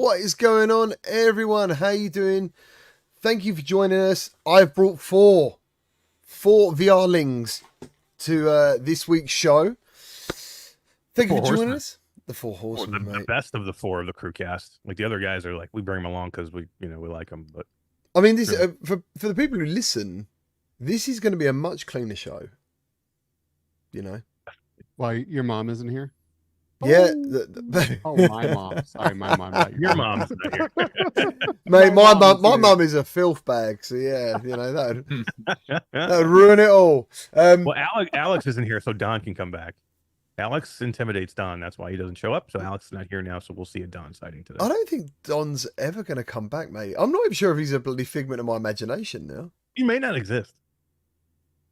What is going on, everyone? How you doing? Thank you for joining us. I've brought four VRlings to this week's show. Thank you for joining us. The four horsemen, the mate. best of the four of the CruCast. Like the other guys are like, we bring them along because we like them. But I mean, this for the people who listen, this is going to be a much cleaner show. You know. Why your mom isn't here? Yeah. My mom. Sorry, my mom. Not your mom's not here. Mate, my mum is a filth bag. So yeah, that would ruin it all. Well, Alex isn't here, so Don can come back. Alex intimidates Don. That's why he doesn't show up. So Alex is not here now. So we'll see a Don sighting today. I don't think Don's ever going to come back, mate. I'm not even sure if he's a bloody figment of my imagination now. He may not exist.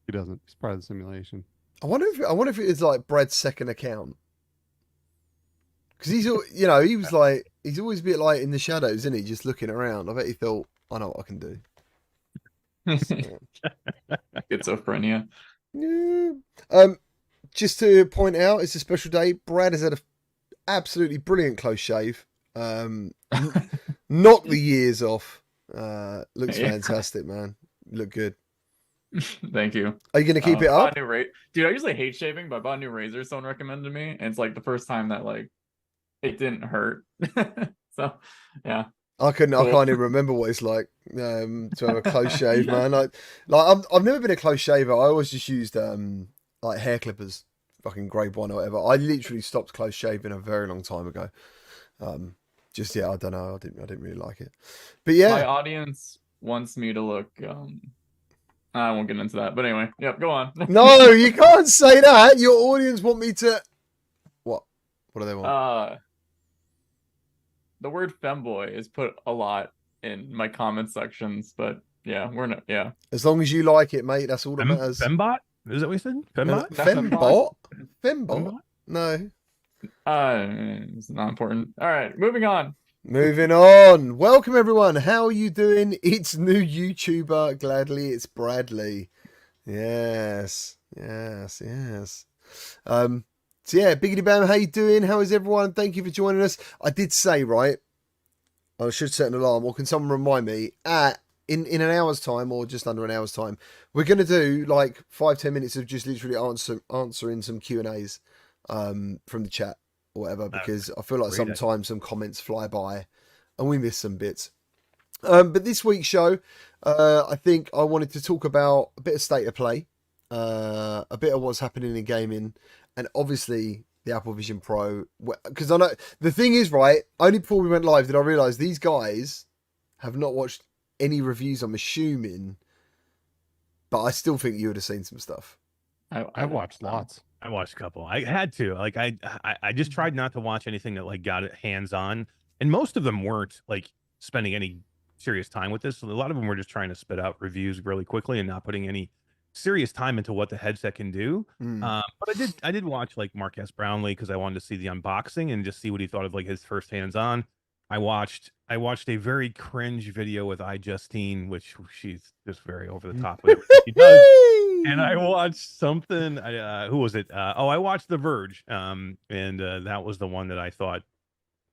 He doesn't. He's part of the simulation. I wonder if it is like Brad's second account. Because he's always a bit like in the shadows, isn't he? Just looking around. I bet he thought, I know what I can do. Schizophrenia. Yeah. Just to point out, it's a special day. Brad has had an absolutely brilliant close shave. Knock the years off. Looks fantastic, man. Look good. Thank you. Are you going to keep it up? Dude, I usually hate shaving, but I bought a new razor someone recommended me. And it's like the first time that like it didn't hurt. So yeah. I can't even remember what it's like to have a close shave, man. I've never been a close shaver. I always just used like hair clippers, fucking grade 1 or whatever. I literally stopped close shaving a very long time ago. I don't know. I didn't really like it. But yeah, my audience wants me to look. I won't get into that. But anyway, yep. Go on. No, you can't say that. Your audience want me to. What? What do they want? The word femboy is put a lot in my comment sections, but yeah, we're not. Yeah. As long as you like it, mate. That's all that matters. Fembot? Is that what you said? Fembot? Fembot? Fembot? No. It's not important. All right, moving on. Moving on. Welcome, everyone. How are you doing? It's new YouTuber. Gladly, it's Bradley. Yes. So yeah, Biggity Bam, how you doing? How is everyone? Thank you for joining us. I did say, right, I should set an alarm, or can someone remind me, in an hour's time, or just under an hour's time, we're going to do like 5-10 minutes of just literally answering some Q&As from the chat or whatever, because I feel like sometimes some comments fly by and we miss some bits. But this week's show, I think I wanted to talk about a bit of state of play, a bit of what's happening in gaming, and obviously the Apple Vision Pro. Because I know the thing is, right, only before we went live did I realise these guys have not watched any reviews, I'm assuming, but I still think you would have seen some stuff. I've watched lots. I watched a couple. I had to. Like I just tried not to watch anything that like got it hands on, and most of them weren't like spending any serious time with this. So a lot of them were just trying to spit out reviews really quickly and not putting any serious time into what the headset can do. But I did watch like Marques Brownlee because I wanted to see the unboxing and just see what he thought of like his first hands on. I watched a very cringe video with iJustine, which she's just very over the top with everything she does. And I watched something. Who was it? I watched The Verge. And that was the one that I thought,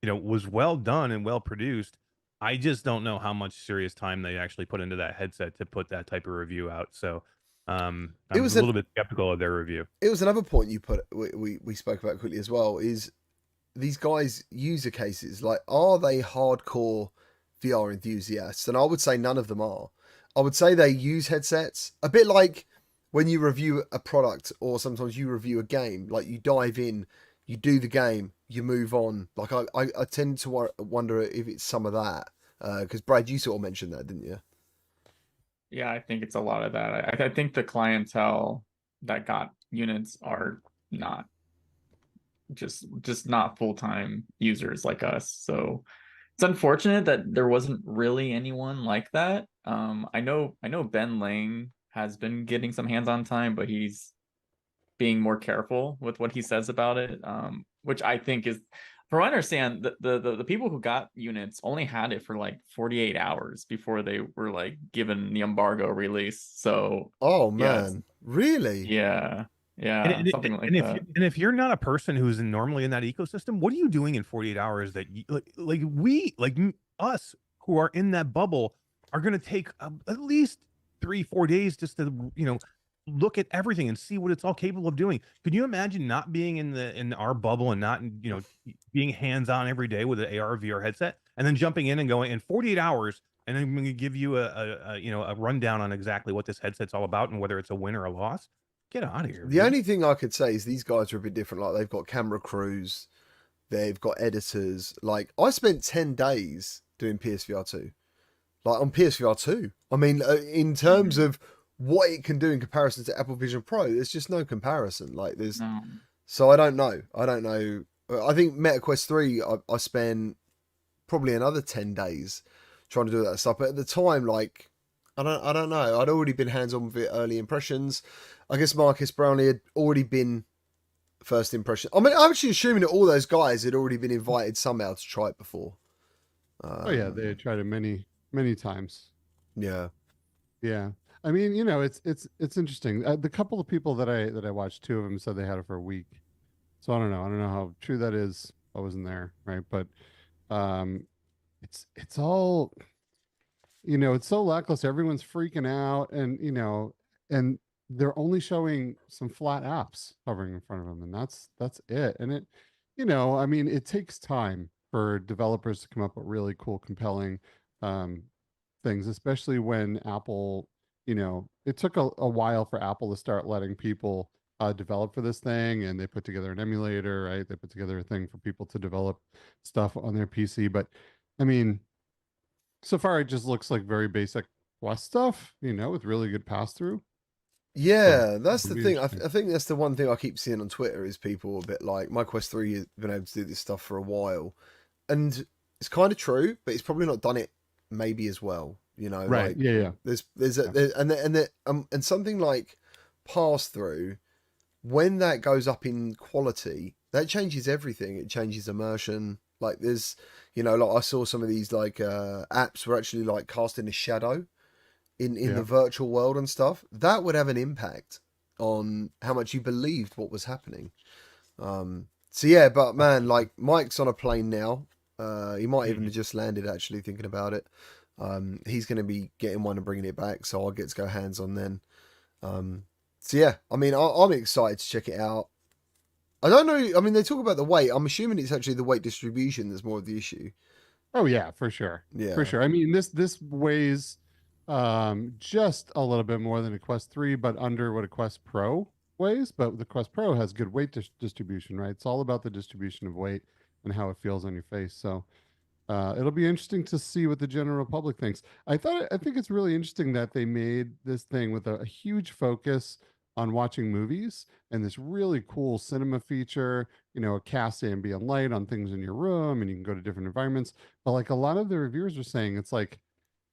was well done and well produced. I just don't know how much serious time they actually put into that headset to put that type of review out. So I was a little bit skeptical of their review. It was another point you put. We spoke about quickly as well. Is these guys' user cases, like, are they hardcore VR enthusiasts? And I would say none of them are. I would say they use headsets a bit like when you review a product, or sometimes you review a game. Like, you dive in, you do the game, you move on. Like, I tend to wonder if it's some of that, because Brad, you sort of mentioned that, didn't you? Yeah, I think it's a lot of that. I think the clientele that got units are not just not full-time users like us. So it's unfortunate that there wasn't really anyone like that. I know Ben Lang has been getting some hands-on time, but he's being more careful with what he says about it, which I think is, from what I understand, the people who got units only had it for like 48 hours before they were like given the embargo release. So oh man, really? Yeah. Yeah, something like that. If you're not a person who's normally in that ecosystem, what are you doing in 48 hours that you, us who are in that bubble are going to take at least 3-4 days just to, look at everything and see what it's all capable of doing. Could you imagine not being in our bubble and not, being hands-on every day with an AR VR headset and then jumping in and going in 48 hours and then I'm going to give you a rundown on exactly what this headset's all about and whether it's a win or a loss? Get out of here. The only thing I could say is these guys are a bit different. Like they've got camera crews, they've got editors. Like I spent 10 days doing PSVR 2. Like on PSVR 2. I mean, in terms of what it can do in comparison to Apple Vision Pro, there's just no comparison. Like there's, so I don't know. I think MetaQuest 3, I spent probably another 10 days trying to do that stuff. But at the time, like, I don't know. I'd already been hands-on with it, early impressions. I guess Marcus Brownlee had already been first impression. I mean, I'm actually assuming that all those guys had already been invited somehow to try it before. Oh yeah, they had tried it many times. Yeah. Yeah. I mean, it's interesting. The couple of people that I watched, 2 of them said they had it for a week. So I don't know how true that is. I wasn't there, right? But it's all, it's so lackluster. Everyone's freaking out, and they're only showing some flat apps hovering in front of them, and that's it. And it, I mean, it takes time for developers to come up with really cool, compelling things, especially when Apple, it took a while for Apple to start letting people develop for this thing, and they put together an emulator, right? They put together a thing for people to develop stuff on their PC. But I mean, so far it just looks like very basic Quest stuff, with really good pass through. Yeah, that's the thing. I think that's the one thing I keep seeing on Twitter is people a bit like, my Quest 3 has been able to do this stuff for a while. And it's kind of true, but it's probably not done it maybe as well, Right. Like, Yeah. and something like pass through, when that goes up in quality, that changes everything. It changes immersion. Like there's, like I saw some of these like apps were actually like casting a shadow in the virtual world and stuff. That would have an impact on how much you believed what was happening. So yeah, but man, like Mike's on a plane now. He might even have just landed, actually, thinking about it. He's going to be getting one and bringing it back, so I'll get to go hands on then. So yeah, I mean, I'm excited to check it out. I don't know. I mean, they talk about the weight. I'm assuming it's actually the weight distribution that's more of the issue. Oh yeah, for sure. Yeah, for sure. I mean, this weighs just a little bit more than a Quest 3, but under what a Quest Pro weighs. But the Quest Pro has good weight distribution, right? It's all about the distribution of weight and how it feels on your face. So it'll be interesting to see what the general public thinks. I think it's really interesting that they made this thing with a huge focus on watching movies and this really cool cinema feature, a cast ambient light on things in your room, and you can go to different environments. But like a lot of the reviewers are saying, it's like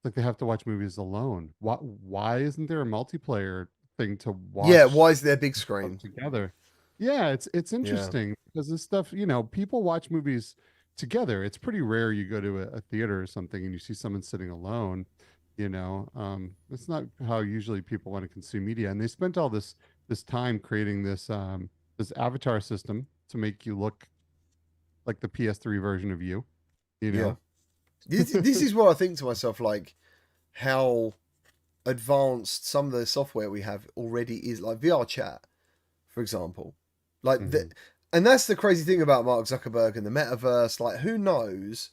they have to watch movies alone. Why isn't there a multiplayer thing to watch? Yeah, why is there a big screen together? Yeah, it's interesting because this stuff, people watch movies together. It's pretty rare you go to a theater or something and you see someone sitting alone. It's not how usually people want to consume media. And they spent all this time creating this avatar system to make you look like the PS3 version of you. Yeah. This is what I think to myself, like how advanced some of the software we have already is, like VR chat, for example. Like and that's the crazy thing about Mark Zuckerberg and the metaverse. Like, who knows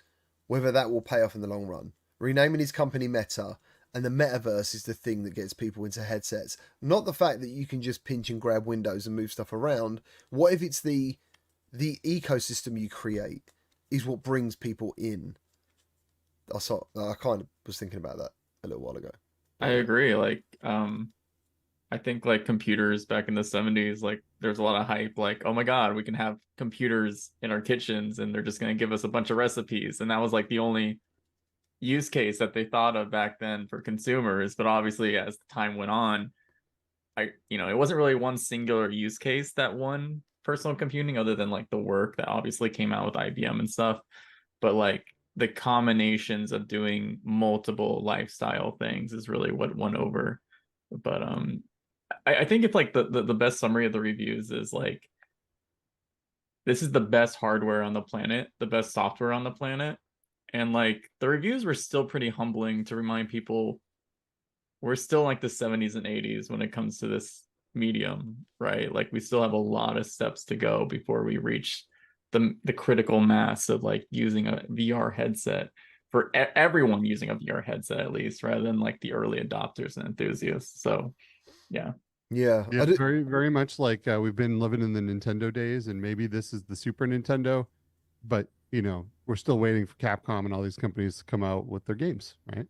whether that will pay off in the long run? Renaming his company Meta, and the metaverse is the thing that gets people into headsets. Not the fact that you can just pinch and grab windows and move stuff around. What if it's the ecosystem you create is what brings people in? I kind of was thinking about that a little while ago. I agree. Like, I think like computers back in the 70s, like there's a lot of hype, like, oh my God, we can have computers in our kitchens and they're just going to give us a bunch of recipes. And that was like the only use case that they thought of back then for consumers. But obviously, as the time went on, it wasn't really one singular use case that won personal computing, other than like the work that obviously came out with IBM and stuff. But like the combinations of doing multiple lifestyle things is really what won over. But I think it's like the best summary of the reviews is like, this is the best hardware on the planet, the best software on the planet. And like the reviews were still pretty humbling to remind people we're still like the 70s and 80s when it comes to this medium, right? Like we still have a lot of steps to go before we reach the critical mass of like using a VR headset for everyone using a VR headset at least, rather than like the early adopters and enthusiasts. So yeah. Yeah, Yeah, very, very much like we've been living in the Nintendo days, and maybe this is the Super Nintendo, but you know, we're still waiting for Capcom and all these companies to come out with their games, right?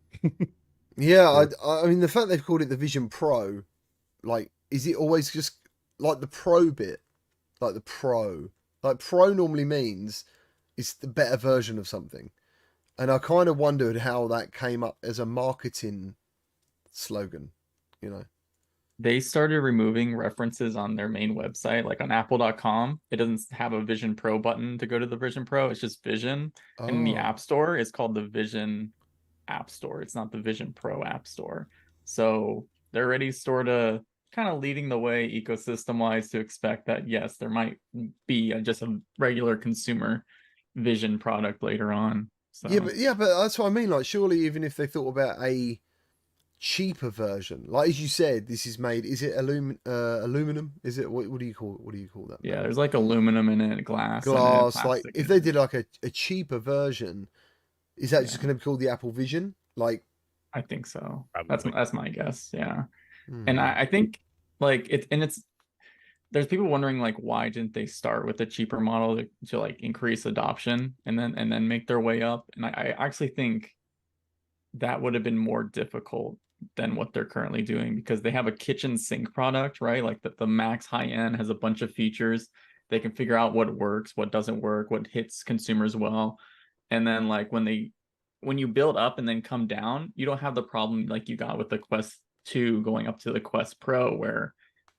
yeah. Yes. I mean, the fact they've called it the Vision Pro, like, is it always just like the Pro bit, like the Pro, like Pro normally means it's the better version of something, and I kind of wondered how that came up as a marketing slogan, you know. They started removing references on their main website, like on apple.com. It doesn't have a Vision Pro button to go to the Vision Pro. It's just Vision. And in the Oh, App Store, it's called the Vision App Store. It's not the Vision Pro App Store. So they're already sort of kind of leading the way ecosystem wise to expect that, yes, there might be just a regular consumer Vision product later on. So yeah, but that's what I mean. Like, surely even if they thought about a cheaper version, like as you said, this is made. Is it aluminum? Is it what do you call that? yeah, there's like aluminum in it, glass in it, Glass. Like plastic if in they it. did like a cheaper version, is that just Yeah, going to be called the Apple Vision? Like, I think so. Probably. That's my guess. Yeah. And hmm. I think like it's there's people wondering like why didn't they start with a cheaper model to like increase adoption and then make their way up? And I actually think that would have been more difficult than what they're currently doing because they have a kitchen sink product, right? Like the max high end has a bunch of features. They can figure out what works, what doesn't work, what hits consumers well. And then like when you build up and then come down, you don't have the problem like you got with the Quest 2 going up to the Quest Pro where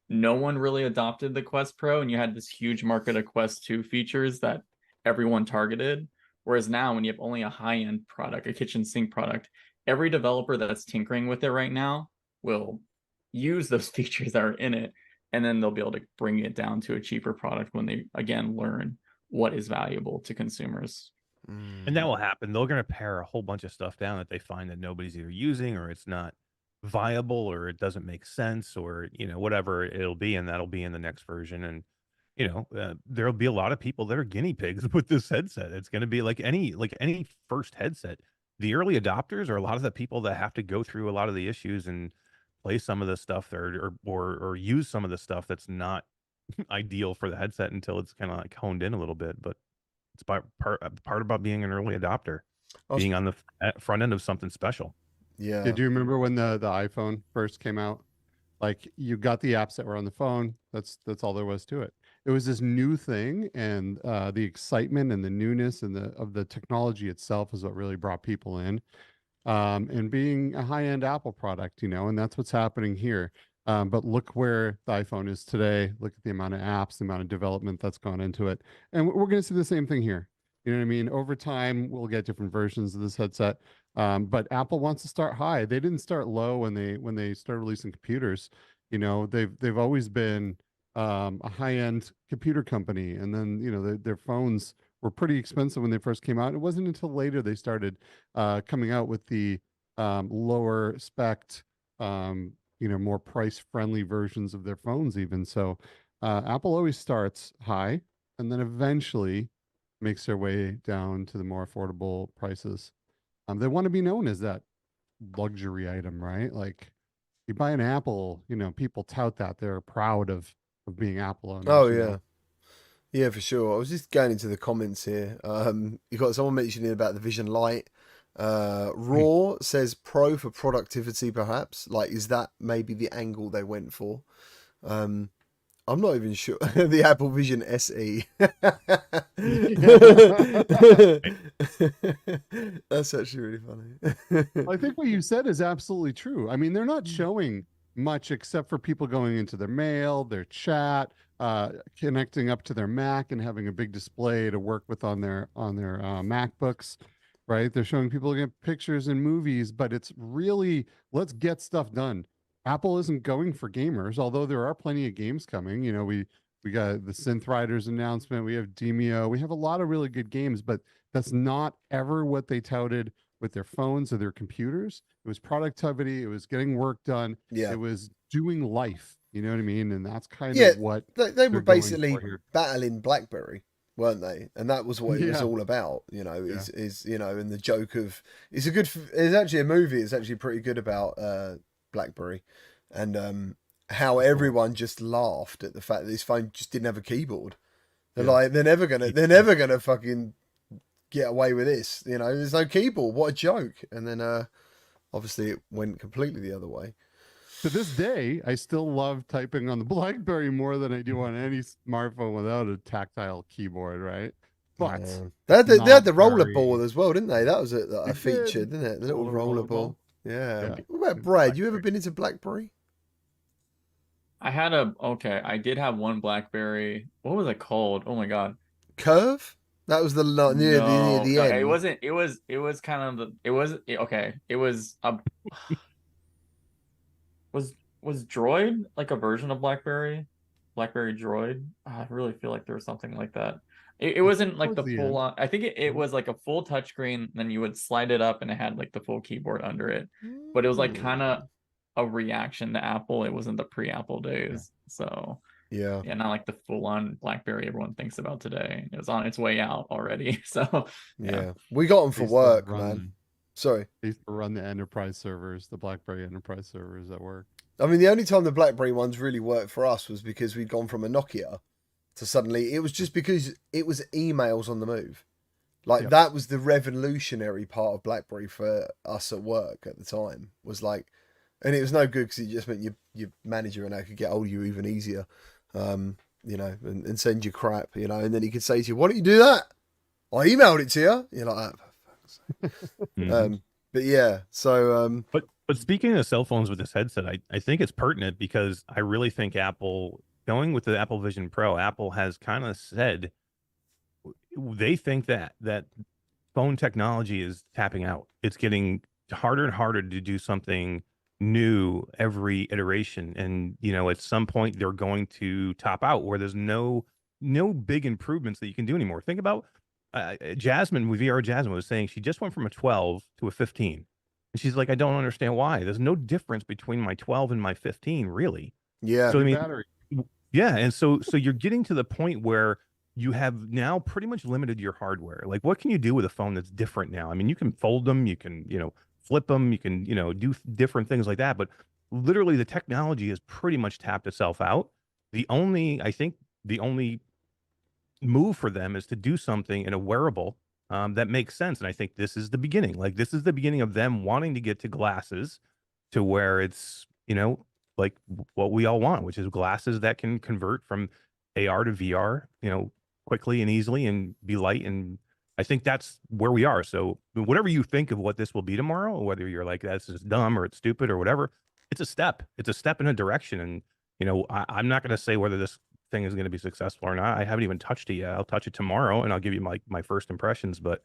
no one really adopted the Quest Pro and you had this huge market of Quest 2 features that everyone targeted. Whereas now, when you have only a high end product, a kitchen sink product, every developer that's tinkering with it right now will use those features that are in it. And then they'll be able to bring it down to a cheaper product when they, again, learn what is valuable to consumers. And that will happen. They're going to pare a whole bunch of stuff down that they find that nobody's either using or it's not viable or it doesn't make sense or, whatever it'll be. And that'll be in the next version. And, there'll be a lot of people that are guinea pigs with this headset. It's going to be like any first headset. The early adopters are a lot of the people that have to go through a lot of the issues and play some of the stuff there or use some of the stuff that's not ideal for the headset until it's kind of like honed in a little bit. But it's part about being an early adopter, I was, being on the front end of something special. yeah. Did you remember when the iPhone first came out? Like you got the apps that were on the phone. That's all there was to it. It was this new thing, and the excitement and the newness and the technology itself is what really brought people in. And being a high end Apple product, and that's what's happening here. But look where the iPhone is today. Look at the amount of apps, the amount of development that's gone into it, and we're going to see the same thing here. You know what I mean? Over time, we'll get different versions of this headset. But Apple wants to start high. They didn't start low when they started releasing computers. They've always been a high end computer company, and then their phones were pretty expensive when they first came out. It wasn't until later they started coming out with the lower spec, more price friendly versions of their phones. Even so, Apple always starts high and then eventually makes their way down to the more affordable prices. They want to be known as that luxury item, right? Like you buy an Apple, people tout that they're proud of being Apple Oh owners. yeah. Yeah, for sure. I was just going into the comments here. You got someone mentioning about the Vision Lite. Raw says Pro for productivity, perhaps. Like, is that maybe the angle they went for? I'm not even sure. The Apple Vision SE. That's actually really funny. I think what you said is absolutely true. I mean, they're not showing much except for people going into their mail, their chat, connecting up to their Mac and having a big display to work with on their MacBooks, right? They're showing people looking at pictures and movies, but it's really let's get stuff done. Apple isn't going for gamers, although there are plenty of games coming. You know, we got the Synth Riders announcement, we have Demio, we have a lot of really good games, but that's not ever what they touted with their phones or their computers. It was productivity, it was getting work done, Yeah. it was doing life. You know what I mean? And that's kind Yeah, of what they were they're going basically for here. battling BlackBerry, weren't they? And that was what it was Yeah. all about, Yeah. is and the joke of it's actually a movie. It's actually pretty good about BlackBerry, and how everyone just laughed at the fact that this phone just didn't have a keyboard. They're Yeah. like, they're never gonna fucking get away with this. There's no keyboard. What a joke! And then obviously it went completely the other way. To this day, I still love typing on the BlackBerry more than I do on any smartphone without a tactile keyboard, right? But They had not the roller very- ball as well, didn't they? That was a They feature, did. didn't it? The little Little roller roller ball. ball. Yeah. Yeah. What about In Brad? You ever BlackBerry. been into BlackBerry? I did have one BlackBerry. What was it called? Oh my god. Curve? That was the near the No, end. it wasn't. It was kind of the. It was okay. It was a. Was Droid like a version of BlackBerry? BlackBerry Droid? I really feel like there was something like that. It wasn't like the Towards the full end. on. I think it was like a full touchscreen. Then you would slide it up, and it had like the full keyboard under it. But it was like kind of a reaction to Apple. It wasn't the pre-Apple days. So Yeah. yeah, not like the full on BlackBerry everyone thinks about today. It was on its way out already. So Yeah. We got them They for used to work, run- man. Sorry. They used to run the enterprise servers, the BlackBerry enterprise servers at work. I mean, the only time the BlackBerry ones really worked for us was because we'd gone from a Nokia to suddenly, it was just because it was emails on the move. Like Yep. that was the revolutionary part of BlackBerry for us at work at the time, was like, and it was no good because it just meant your manager and I could get hold of you even easier, and send you crap, and then he could say to you, "Why don't you do that? I emailed it to you." You're like, "Oh, for fuck's sake." Mhm. But yeah, so But speaking of cell phones with this headset, I think it's pertinent because I really think Apple, going with the Apple Vision Pro, Apple has kind of said they think that phone technology is tapping out. It's getting harder and harder to do something new every iteration, and at some point they're going to top out where there's no big improvements that you can do anymore. Think about Jasmine with VR. Jasmine was saying she just went from a 12 to a 15. And she's like, I don't understand why. There's no difference between my 12 and my 15, really. yeah, So I mean, Battery. yeah, and so you're getting to the point where you have now pretty much limited your hardware. Like, what can you do with a phone that's different now? I mean, you can fold them, you can flip them, you can do different things like that. But literally, the technology has pretty much tapped itself out. I think the only move for them is to do something in a wearable that makes sense. And I think this is the beginning. Like, this is the beginning of them wanting to get to glasses to where it's, like what we all want, which is glasses that can convert from AR to VR, quickly and easily and be light. And I think that's where we are. So whatever you think of what this will be tomorrow, whether you're like, that's just dumb or it's stupid or whatever, it's a step. It's a step in a direction. And, I'm not going to say whether this thing is going to be successful or not. I haven't even touched it yet. I'll touch it tomorrow and I'll give you my first impressions. But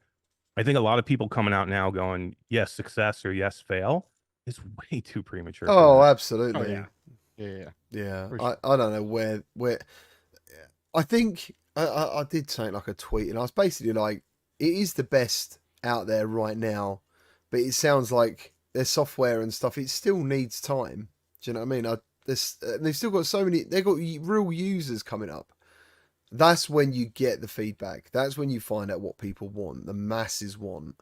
I think a lot of people coming out now going, yes, success or yes, fail. It's way too premature. for oh, that. absolutely, Oh, yeah. yeah. For I don't know where. I think I did say like a tweet, and I was basically like, it is the best out there right now, but it sounds like their software and stuff. It still needs time. Do you know what I mean? They've still got so many. They've got real users coming up. That's when you get the feedback. That's when you find out what people want. The masses want.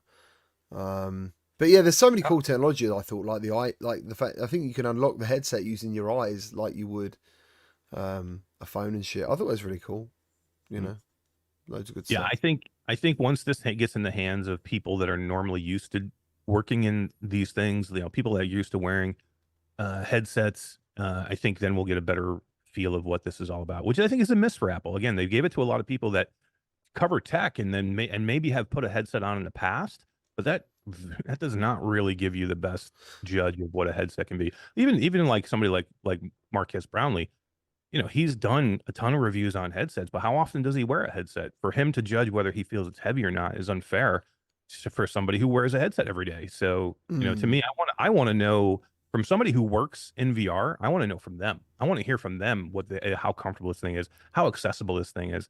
But yeah, there's so many cool technologies. I thought like the fact I think you can unlock the headset using your eyes like you would a phone and shit. I thought it was really cool. Loads of good Yeah, stuff. I think once this gets in the hands of people that are normally used to working in these things, people that are used to wearing headsets, I think then we'll get a better feel of what this is all about, which I think is a miss for Apple. Again, they gave it to a lot of people that cover tech and then maybe have put a headset on in the past, but that does not really give you the best judge of what a headset can be. Even like somebody like Marquez Brownlee, he's done a ton of reviews on headsets, but how often does he wear a headset? For him to judge whether he feels it's heavy or not is unfair for somebody who wears a headset every day. So, to me, I want to know from somebody who works in VR, I want to know from them. I want to hear from them how comfortable this thing is, how accessible this thing is.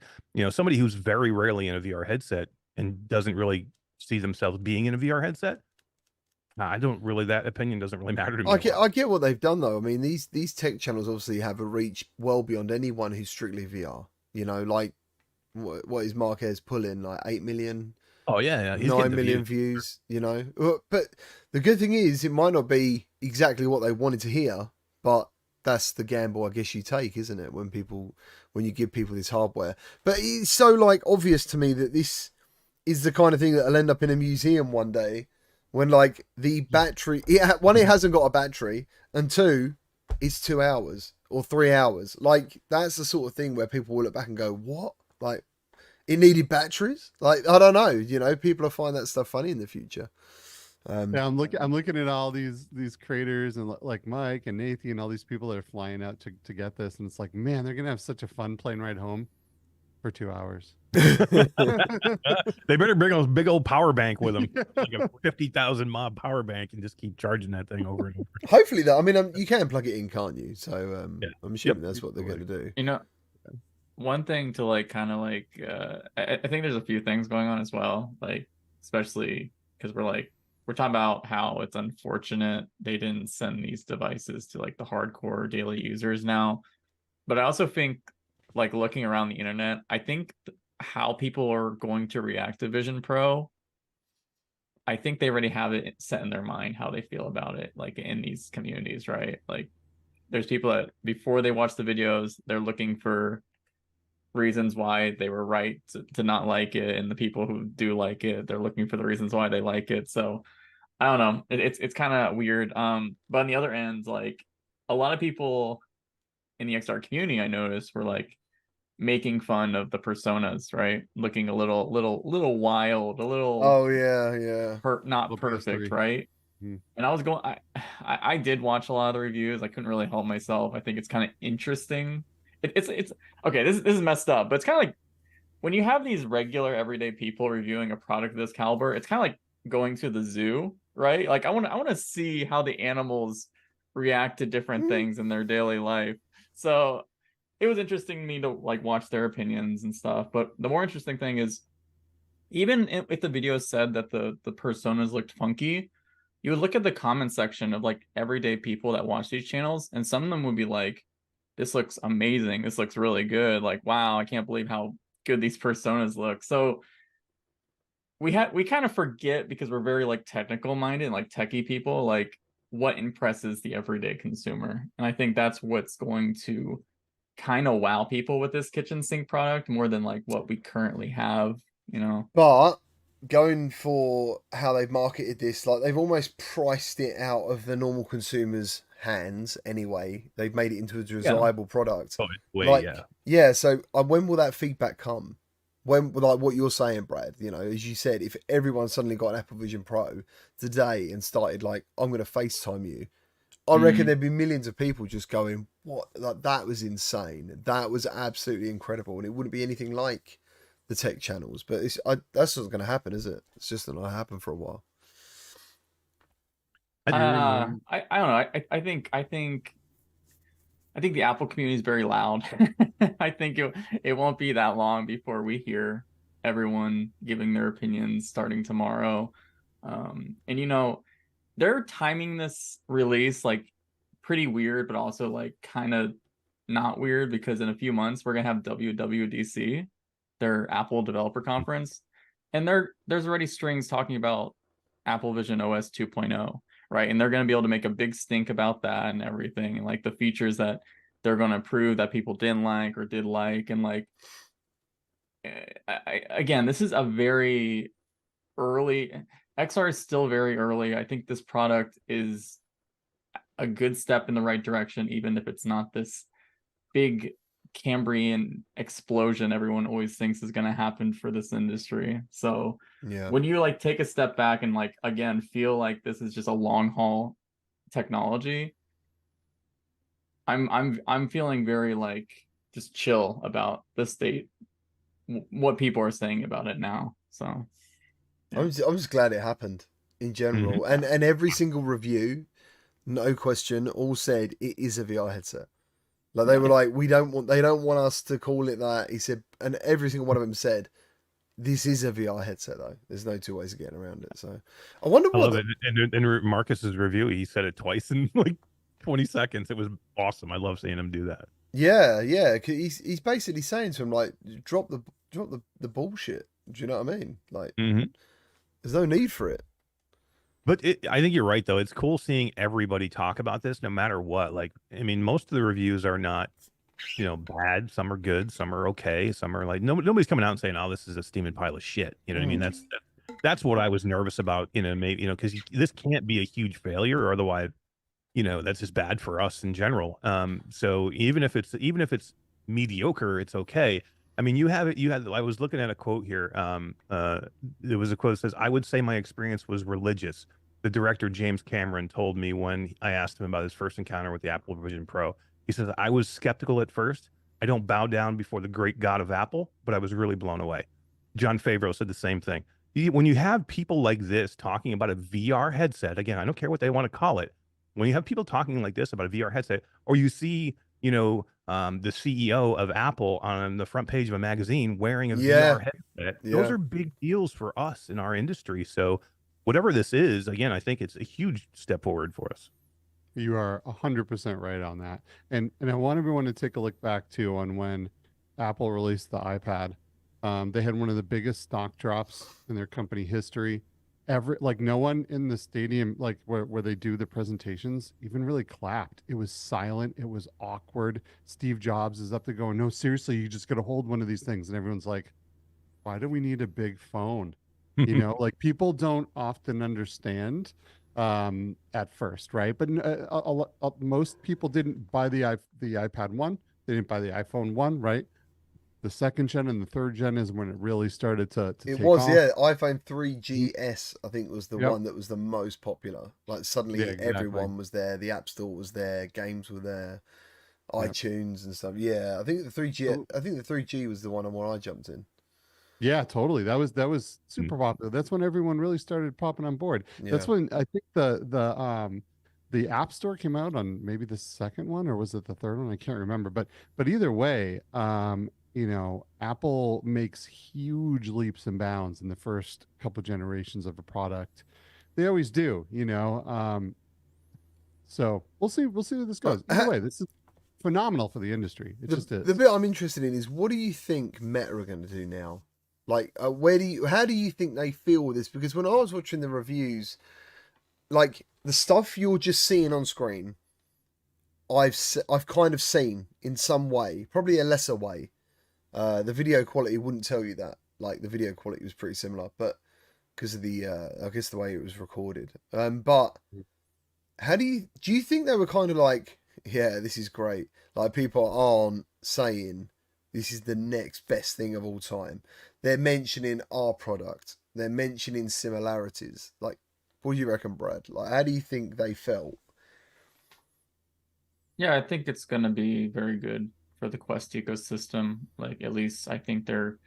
Somebody who's very rarely in a VR headset and doesn't really see themselves being in a VR headset. I don't really. That opinion doesn't really matter to me. I get what they've done though. I mean, these tech channels obviously have a reach well beyond anyone who's strictly VR. Like what is Marquez pulling, like 8 million? Oh yeah, he's 9 million views. But the good thing is, it might not be exactly what they wanted to hear, but that's the gamble I guess you take, isn't it? When you give people this hardware, but it's so like obvious to me that this is the kind of thing that'll end up in a museum one day, when like the battery, one, it hasn't got a battery, and two, it's 2 hours or 3 hours. Like that's the sort of thing where people will look back and go, "What? Like it needed batteries?" Like I don't know. People will find that stuff funny in the future. Yeah, I'm looking at all these creators and like Mike and Nathan and all these people that are flying out to get this, and it's like, man, they're gonna have such a fun plane ride home for 2 hours. They better bring a big old power bank with them, like a 50,000 mod power bank, and just keep charging that thing over and over. Hopefully, I mean, you can plug it in, can't you? So I'm assuming that's what they're going to do. One thing to like kind of like I think there's a few things going on as well, like especially because we're talking about how it's unfortunate they didn't send these devices to like the hardcore daily users now, but I also think, like, looking around the internet, I think how people are going to react to Vision Pro, I think they already have it set in their mind how they feel about it, like in these communities, right? Like there's people that before they watch the videos, they're looking for reasons why they were right to not like it, and the people who do like it, they're looking for the reasons why they like it. So I don't know, it's kind of weird. But on the other end, like a lot of people in the XR community, I noticed, were like making fun of the personas, right? Looking a little wild, a little, oh yeah, not perfect, right? Hmm. And I was going, I did watch a lot of the reviews. I couldn't really help myself. I think it's kind of interesting. It's okay. This is messed up, but it's kind of like when you have these regular everyday people reviewing a product of this caliber, it's kind of like going to the zoo, right? Like I want to see how the animals react to different things in their daily life. So it was interesting to me to like watch their opinions and stuff. But the more interesting thing is, even if the video said that the personas looked funky, you would look at the comment section of like everyday people that watch these channels, and some of them would be like, "This looks amazing. This looks really good. Like, wow, I can't believe how good these personas look." So we kind of forget, because we're very like technical minded, like techie people, like what impresses the everyday consumer. And I think that's what's going to kind of wow people with this kitchen sink product more than like what we currently have. But going for how they've marketed this, like they've almost priced it out of the normal consumer's hands anyway. They've made it into a desirable product. Yeah. So when will that feedback come? When, like what you're saying, Brad, as you said, if everyone suddenly got an Apple Vision Pro today and started like, I'm going to FaceTime you, I reckon there'd be millions of people just going, "What? Like that was insane. That was absolutely incredible," and it wouldn't be anything like the tech channels. But that's not going to happen, is it? It's just not going to happen for a while. I don't know. I think the Apple community is very loud. I think it won't be that long before we hear everyone giving their opinions starting tomorrow. And they're timing this release like pretty weird, but also like kind of not weird, because in a few months we're gonna have WWDC, their Apple Developer Conference, and there's already strings talking about Apple Vision OS 2.0, right? And they're gonna be able to make a big stink about that and everything, and like the features that they're gonna prove that people didn't like or did like, and like again, this is a very early. XR is still very early. I think this product is a good step in the right direction, even if it's not this big Cambrian explosion everyone always thinks is going to happen for this industry. So yeah, when you like take a step back and like again feel like this is just a long haul technology, I'm feeling very like just chill about the state, what people are saying about it now. So I'm just glad it happened in general, and every single review no question, all said it is a VR headset. Like they were like, they don't want us to call it that. He said, and every single one of them said, this is a VR headset though. There's no two ways of getting around it. So I wonder I what. love it. And in Marcus's review, he said it twice in like 20 seconds. It was awesome. I love seeing him do that. Yeah. 'Cause he's basically saying to him like, drop the bullshit. Do you know what I mean? Like, there's no need for it. But I think you're right, though. It's cool seeing everybody talk about this, no matter what. Like, I mean, most of the reviews are not, bad. Some are good. Some are okay. Some are like nobody's coming out and saying, "Oh, this is a steaming pile of shit." You know what I mean? That's what I was nervous about. Maybe because this can't be a huge failure, or otherwise, that's just bad for us in general. So even if it's mediocre, it's okay. I mean, I was looking at a quote here. There was a quote that says, "I would say my experience was religious." The director, James Cameron, told me when I asked him about his first encounter with the Apple Vision Pro. He says, "I was skeptical at first. I don't bow down before the great God of Apple, but I was really blown away." John Favreau said the same thing. When you have people like this talking about a VR headset, again, I don't care what they want to call it. When you have people talking like this about a VR headset, or you see, the CEO of Apple on the front page of a magazine wearing a VR headset, those are big deals for us in our industry. So whatever this is, again, I think it's a huge step forward for us. You are 100% right on that. And I want everyone to take a look back too on when Apple released the iPad. They had one of the biggest stock drops in their company history. No one in the stadium, like where they do the presentations, even really clapped. It was silent. It was awkward. Steve Jobs is up there going, "No, seriously, you just got to hold one of these things." And everyone's like, "Why do we need a big phone?" Like people don't often understand at first, right? But most people didn't buy the iPad 1. They didn't buy the iPhone 1, right? The second gen and the third gen is when it really started to It take was, off. iPhone 3GS, I think, was the one that was the most popular. Like, suddenly everyone was there. The App Store was there. Games were there. iTunes and stuff. Yeah, I think the 3G was the one where I jumped in. Yeah, totally. That was super popular. That's when everyone really started popping on board. Yeah. That's when I think the App Store came out on maybe the second one, or was it the third one? I can't remember. But either way, Apple makes huge leaps and bounds in the first couple generations of a product. They always do, so we'll see where this goes. Either way, this is phenomenal for the industry. It just is. The bit I'm interested in is, what do you think Meta are going to do now? Like, how do you think they feel with this? Because when I was watching the reviews, like the stuff you're just seeing on screen, I've kind of seen in some way, probably a lesser way. The video quality wouldn't tell you that. Like, the video quality was pretty similar, but because of the I guess the way it was recorded. But do you think they were kind of like, yeah, this is great? Like, people aren't saying this is the next best thing of all time. They're mentioning our product. They're mentioning similarities. Like, what do you reckon, Brad? Like, how do you think they felt? Yeah, I think it's going to be very good for the Quest ecosystem. Like, at least I think today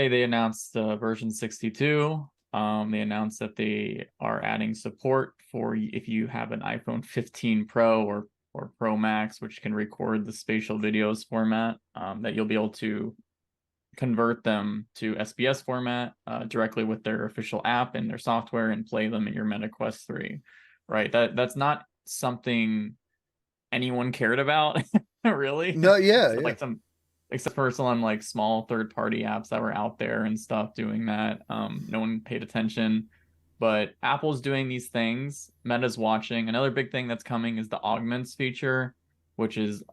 they announced version 62. They announced that they are adding support for if you have an iPhone 15 Pro or Pro Max, which can record the spatial videos format, that you'll be able to convert them to SBS format directly with their official app and their software and play them in your Meta Quest 3. Right? That's not something anyone cared about, really. No, yeah, Like except for some like small third-party apps that were out there and stuff doing that. No one paid attention. But Apple's doing these things. Meta's watching. Another big thing that's coming is the augments feature, which is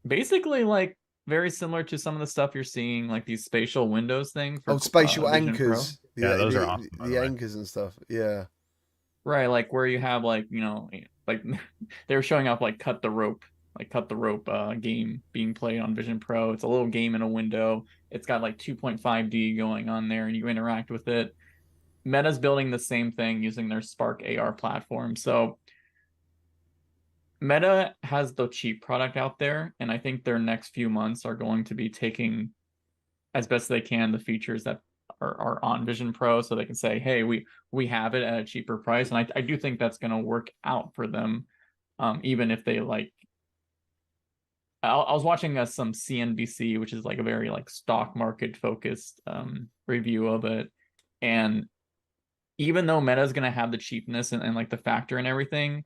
basically like very similar to some of the stuff you're seeing, like these spatial windows thing for spatial Vision anchors. Yeah, those are awesome, the anchors and stuff. Yeah. Right, like where you have like, like they were showing off like cut the rope game being played on Vision Pro. It's a little game in a window. It's got like 2.5D going on there, and you interact with it. Meta's building the same thing using their Spark AR platform. So Meta has the cheap product out there, and I think their next few months are going to be taking as best they can the features that are on Vision Pro, so they can say, hey, we have it at a cheaper price. And I do think that's going to work out for them, even if they like. I was watching some CNBC, which is like a very like stock market focused review of it, and even though Meta is going to have the cheapness and like the factor and everything,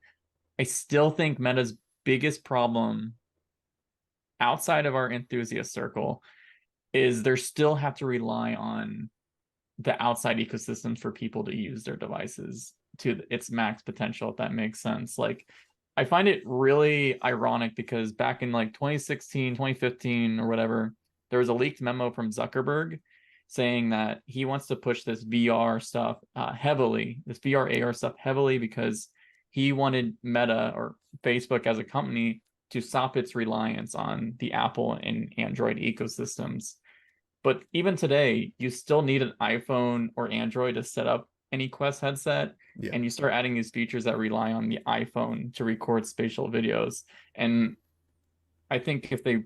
I still think Meta's biggest problem outside of our enthusiast circle is they still have to rely on the outside ecosystems for people to use their devices to its max potential, if that makes sense. Like, I find it really ironic because back in like 2016, 2015 or whatever, there was a leaked memo from Zuckerberg saying that he wants to push this VR stuff heavily, this VR AR stuff heavily, because he wanted Meta or Facebook as a company to stop its reliance on the Apple and Android ecosystems. But even today, you still need an iPhone or Android to set up any Quest headset. Yeah. And you start adding these features that rely on the iPhone to record spatial videos. And I think if they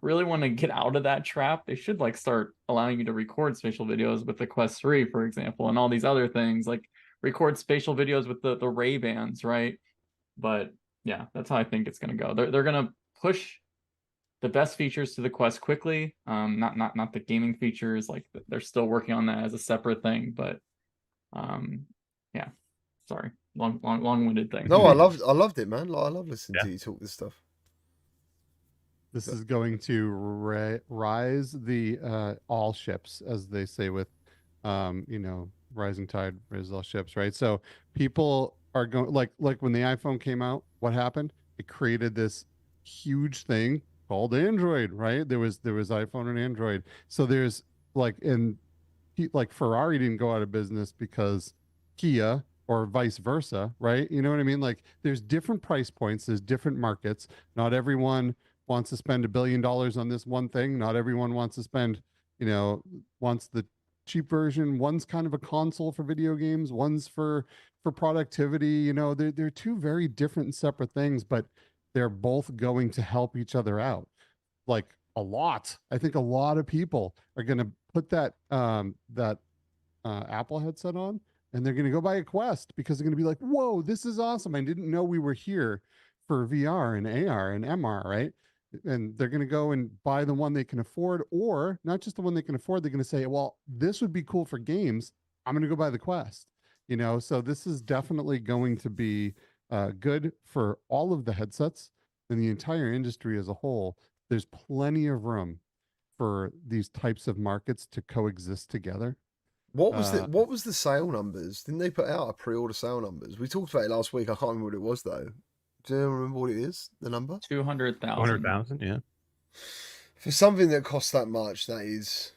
really want to get out of that trap, they should like start allowing you to record spatial videos with the Quest 3, for example, and all these other things, like record spatial videos with the Ray-Bans, right? But yeah, that's how I think it's going to go. They're going to push the best features to the Quest quickly. Not the gaming features. Like, they're still working on that as a separate thing. But yeah, sorry, long-winded thing. No, I loved it, man. Like, I love listening Yeah. to you talk this stuff. This is going to rise the all ships, as they say with, rising tide raises all ships, right? So people are going like when the iPhone came out, what happened? It created this huge thing called Android, right? There was iPhone and Android. So there's like like Ferrari didn't go out of business because Kia, or vice versa, right? You know what I mean? Like, there's different price points, there's different markets. Not everyone wants to spend $1 billion on this one thing. Not everyone wants to spend, wants the cheap version. One's kind of a console for video games, one's for productivity. They're two very different and separate things, but they're both going to help each other out. Like, a lot. I think a lot of people are going to put that Apple headset on, and they're going to go buy a Quest because they're going to be like, whoa, this is awesome. I didn't know we were here for VR and AR and MR, right? And they're going to go and buy the one they can afford, or not just the one they can afford. They're going to say, well, this would be cool for games. I'm going to go buy the Quest, So this is definitely going to be good for all of the headsets and the entire industry as a whole. There's plenty of room for these types of markets to coexist together. What was the sale numbers? Didn't they put out a pre-order sale numbers? We talked about it last week. I can't remember what it was though. Do you remember what it is? The number? 200,000. 200,000, yeah. For something that costs that much, that is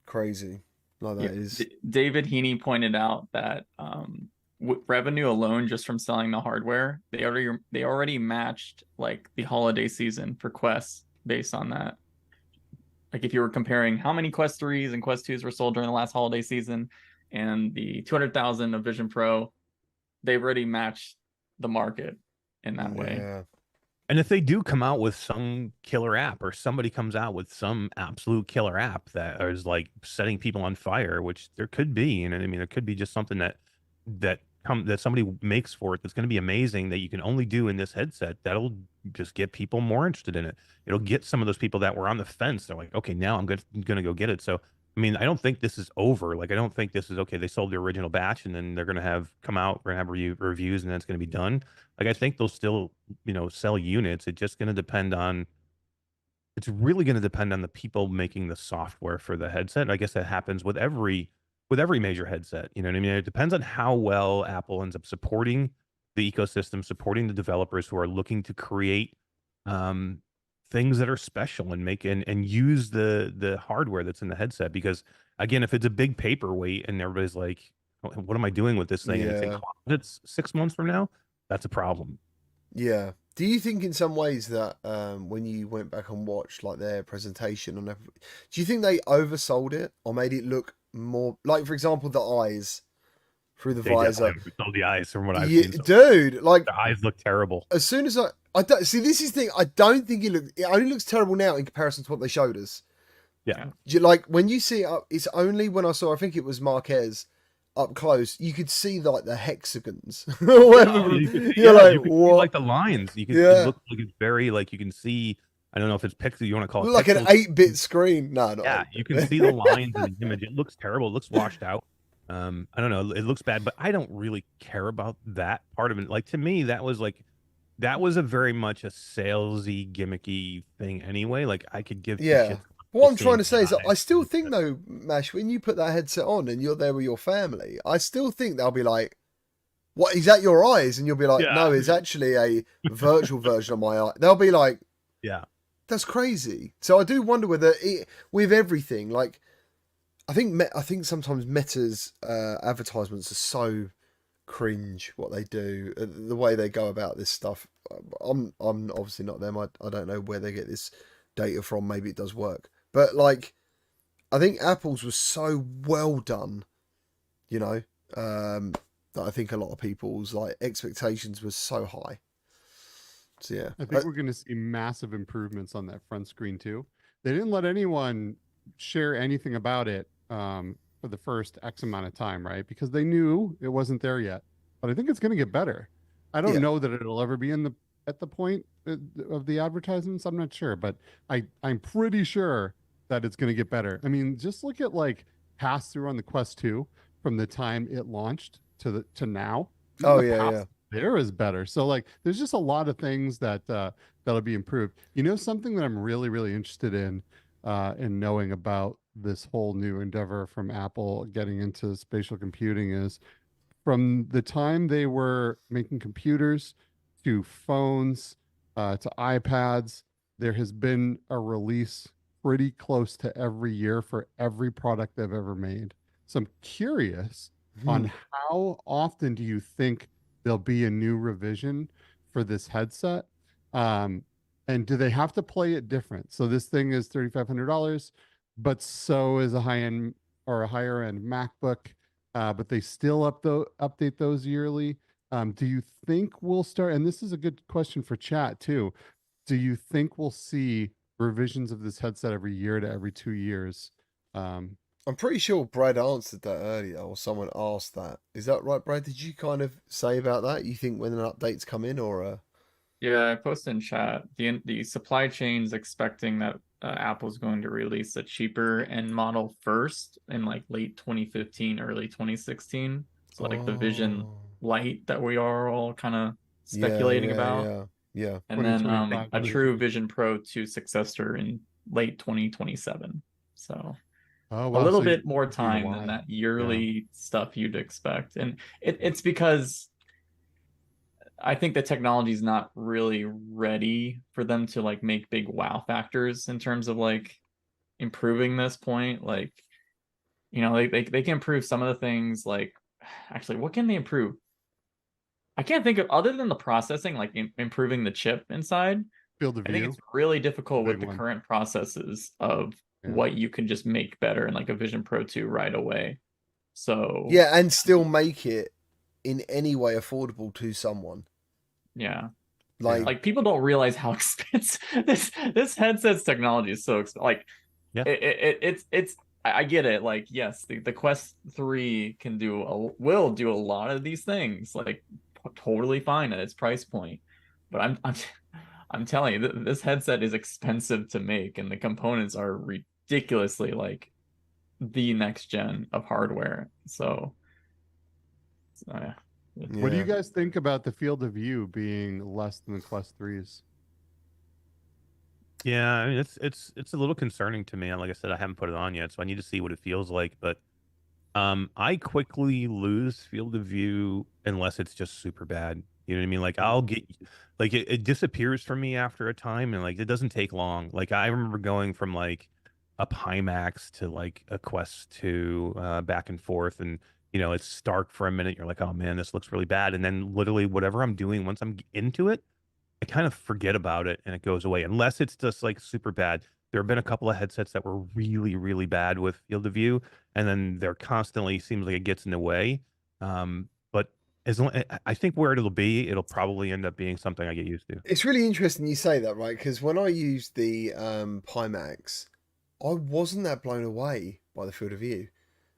crazy. Like, that is. David Heaney pointed out that revenue alone just from selling the hardware, they already matched like the holiday season for Quest based on that. Like, if you were comparing how many Quest 3s and Quest 2s were sold during the last holiday season and the 200,000 of Vision Pro, they've already matched the market in that way. Yeah. And if they do come out with some killer app, or somebody comes out with some absolute killer app that is like setting people on fire, which there could be, and I mean, it could be just something that somebody makes for it that's going to be amazing, that you can only do in this headset, that'll just get people more interested in it. It'll get some of those people that were on the fence. They're like, okay, now I'm going to go get it. So, I mean, I don't think this is over. Like, I don't think this is okay. They sold the original batch and then they're going to have come out, we're going to have reviews, and then it's going to be done. Like, I think they'll still, sell units. It's just going to depend on, it's really going to depend on the people making the software for the headset. I guess that happens with every major headset. You know what I mean? It depends on how well Apple ends up supporting the ecosystem, supporting the developers who are looking to create things that are special and make and use the hardware that's in the headset. Because again, if it's a big paperweight and everybody's like, what am I doing with this thing? And it's in closets 6 months from now, that's a problem. Yeah. Do you think in some ways that when you went back and watched like their presentation on everything, do you think they oversold it or made it look more like, for example, the eyes through the visor? Sold the eyes from what I've seen. Dude, like, the eyes look terrible. As soon as I don't see, this is the thing. I don't think it only looks terrible now in comparison to what they showed us. Yeah. Like when you see it up, it's only when I saw, I think it was Marquez up close, you could see like the hexagons. Or whatever. You could see, You're yeah, like, you could see what? like the lines. You can it Yeah. looks like it's very like you can see. I don't know if it's pixel. You want to call it Like an pixels. 8-bit screen. No, not Yeah, 8-bit. you can see the lines in the image. It looks terrible. It looks washed out. I don't know. It looks bad, but I don't really care about that part of it. Like to me, that was a very much a salesy, gimmicky thing anyway. Like I could give two Yeah. shits. What I'm trying to Seeing say is that I eyes. still think though, Mash, when you put that headset on and you're there with your family, I still think they'll be like, what, is that your eyes? And you'll be like, Yeah. no, it's actually a virtual version of my eye. They'll be like, Yeah. that's crazy. So I do wonder whether with everything, like, I think sometimes Meta's advertisements are so cringe what they do, the way they go about this stuff. I'm obviously not them. I don't know where they get this data from. Maybe it does work, but like, I think Apple's was so well done, you know, that I think a lot of people's like expectations was so high. So yeah, I think we're going to see massive improvements on that front screen too. They didn't let anyone share anything about it for the first X amount of time, right? Because they knew it wasn't there yet. But I think it's going to get better. I don't Yeah. know that it'll ever be at the point of the advertisements. I'm not sure, but I'm pretty sure that it's going to get better. I mean, just look at like pass through on the Quest 2 from the time it launched to now. Oh, The yeah, pass yeah. there is better. So like there's just a lot of things that that'll be improved. You know, something that I'm really, really interested in knowing about this whole new endeavor from Apple getting into spatial computing is from the time they were making computers to phones to iPads, there has been a release pretty close to every year for every product they've ever made. So I'm curious on how often do you think there'll be a new revision for this headset? And do they have to play it different? So this thing is $3,500, but so is a high-end or a higher-end MacBook, but they still update those yearly. Do you think we'll start? And this is a good question for chat too. Do you think we'll see revisions of this headset every year to every 2 years? I'm pretty sure Brad answered that earlier, or someone asked that. Is that right, Brad? Did you kind of say about that? You think when an update's come in, or Yeah, I posted in chat the supply chain's expecting that Apple's going to release a cheaper end model first in like late 2015, early 2016. So like the Vision Oh. Lite that we are all kind of Yeah, speculating about, yeah. and then 2025, a true Vision Pro 2 successor in late 2027. So Oh, a wow. little So bit more it'd be a time than while. that yearly stuff you'd expect, and it's because I think the technology is not really ready for them to like make big wow factors in terms of like improving this point. Like, you know, they can improve some of the things. Like, actually, what can they improve? I can't think of, other than the processing, like improving the chip inside. Field of I think view. it's really difficult with Big the one. current processes of Yeah. what you can just make better in like a Vision Pro 2 right away. So Yeah, and still make it in any way affordable to someone. yeah. Like People don't realize how expensive this headset's technology is. So expensive. Like, Yeah. it's I get it. Like, yes, the Quest 3 will do a lot of these things, like totally fine at its price point. But I'm telling you, this headset is expensive to make, and the components are ridiculously like the next gen of hardware. So yeah. What do you yeah. guys think about the field of view being less than the Quest 3s? Yeah, I mean it's a little concerning to me. And like I said, I haven't put it on yet, so I need to see what it feels like. But I quickly lose field of view unless it's just super bad. You know what I mean? Like I'll get like it disappears from me after a time, and like it doesn't take long. Like I remember going from like a Pimax to like a Quest 2 back and forth, and you know it's stark for a minute. You're like, oh man, this looks really bad, and then literally whatever I'm doing, once I'm into it, I kind of forget about it and it goes away unless it's just like super bad. There have been a couple of headsets that were really, really bad with field of view, and then they're constantly seems like it gets in the way. But I think where it'll be, it'll probably end up being something I get used to. It's really interesting you say that, right? Because when I used the Pimax, I wasn't that blown away by the field of view.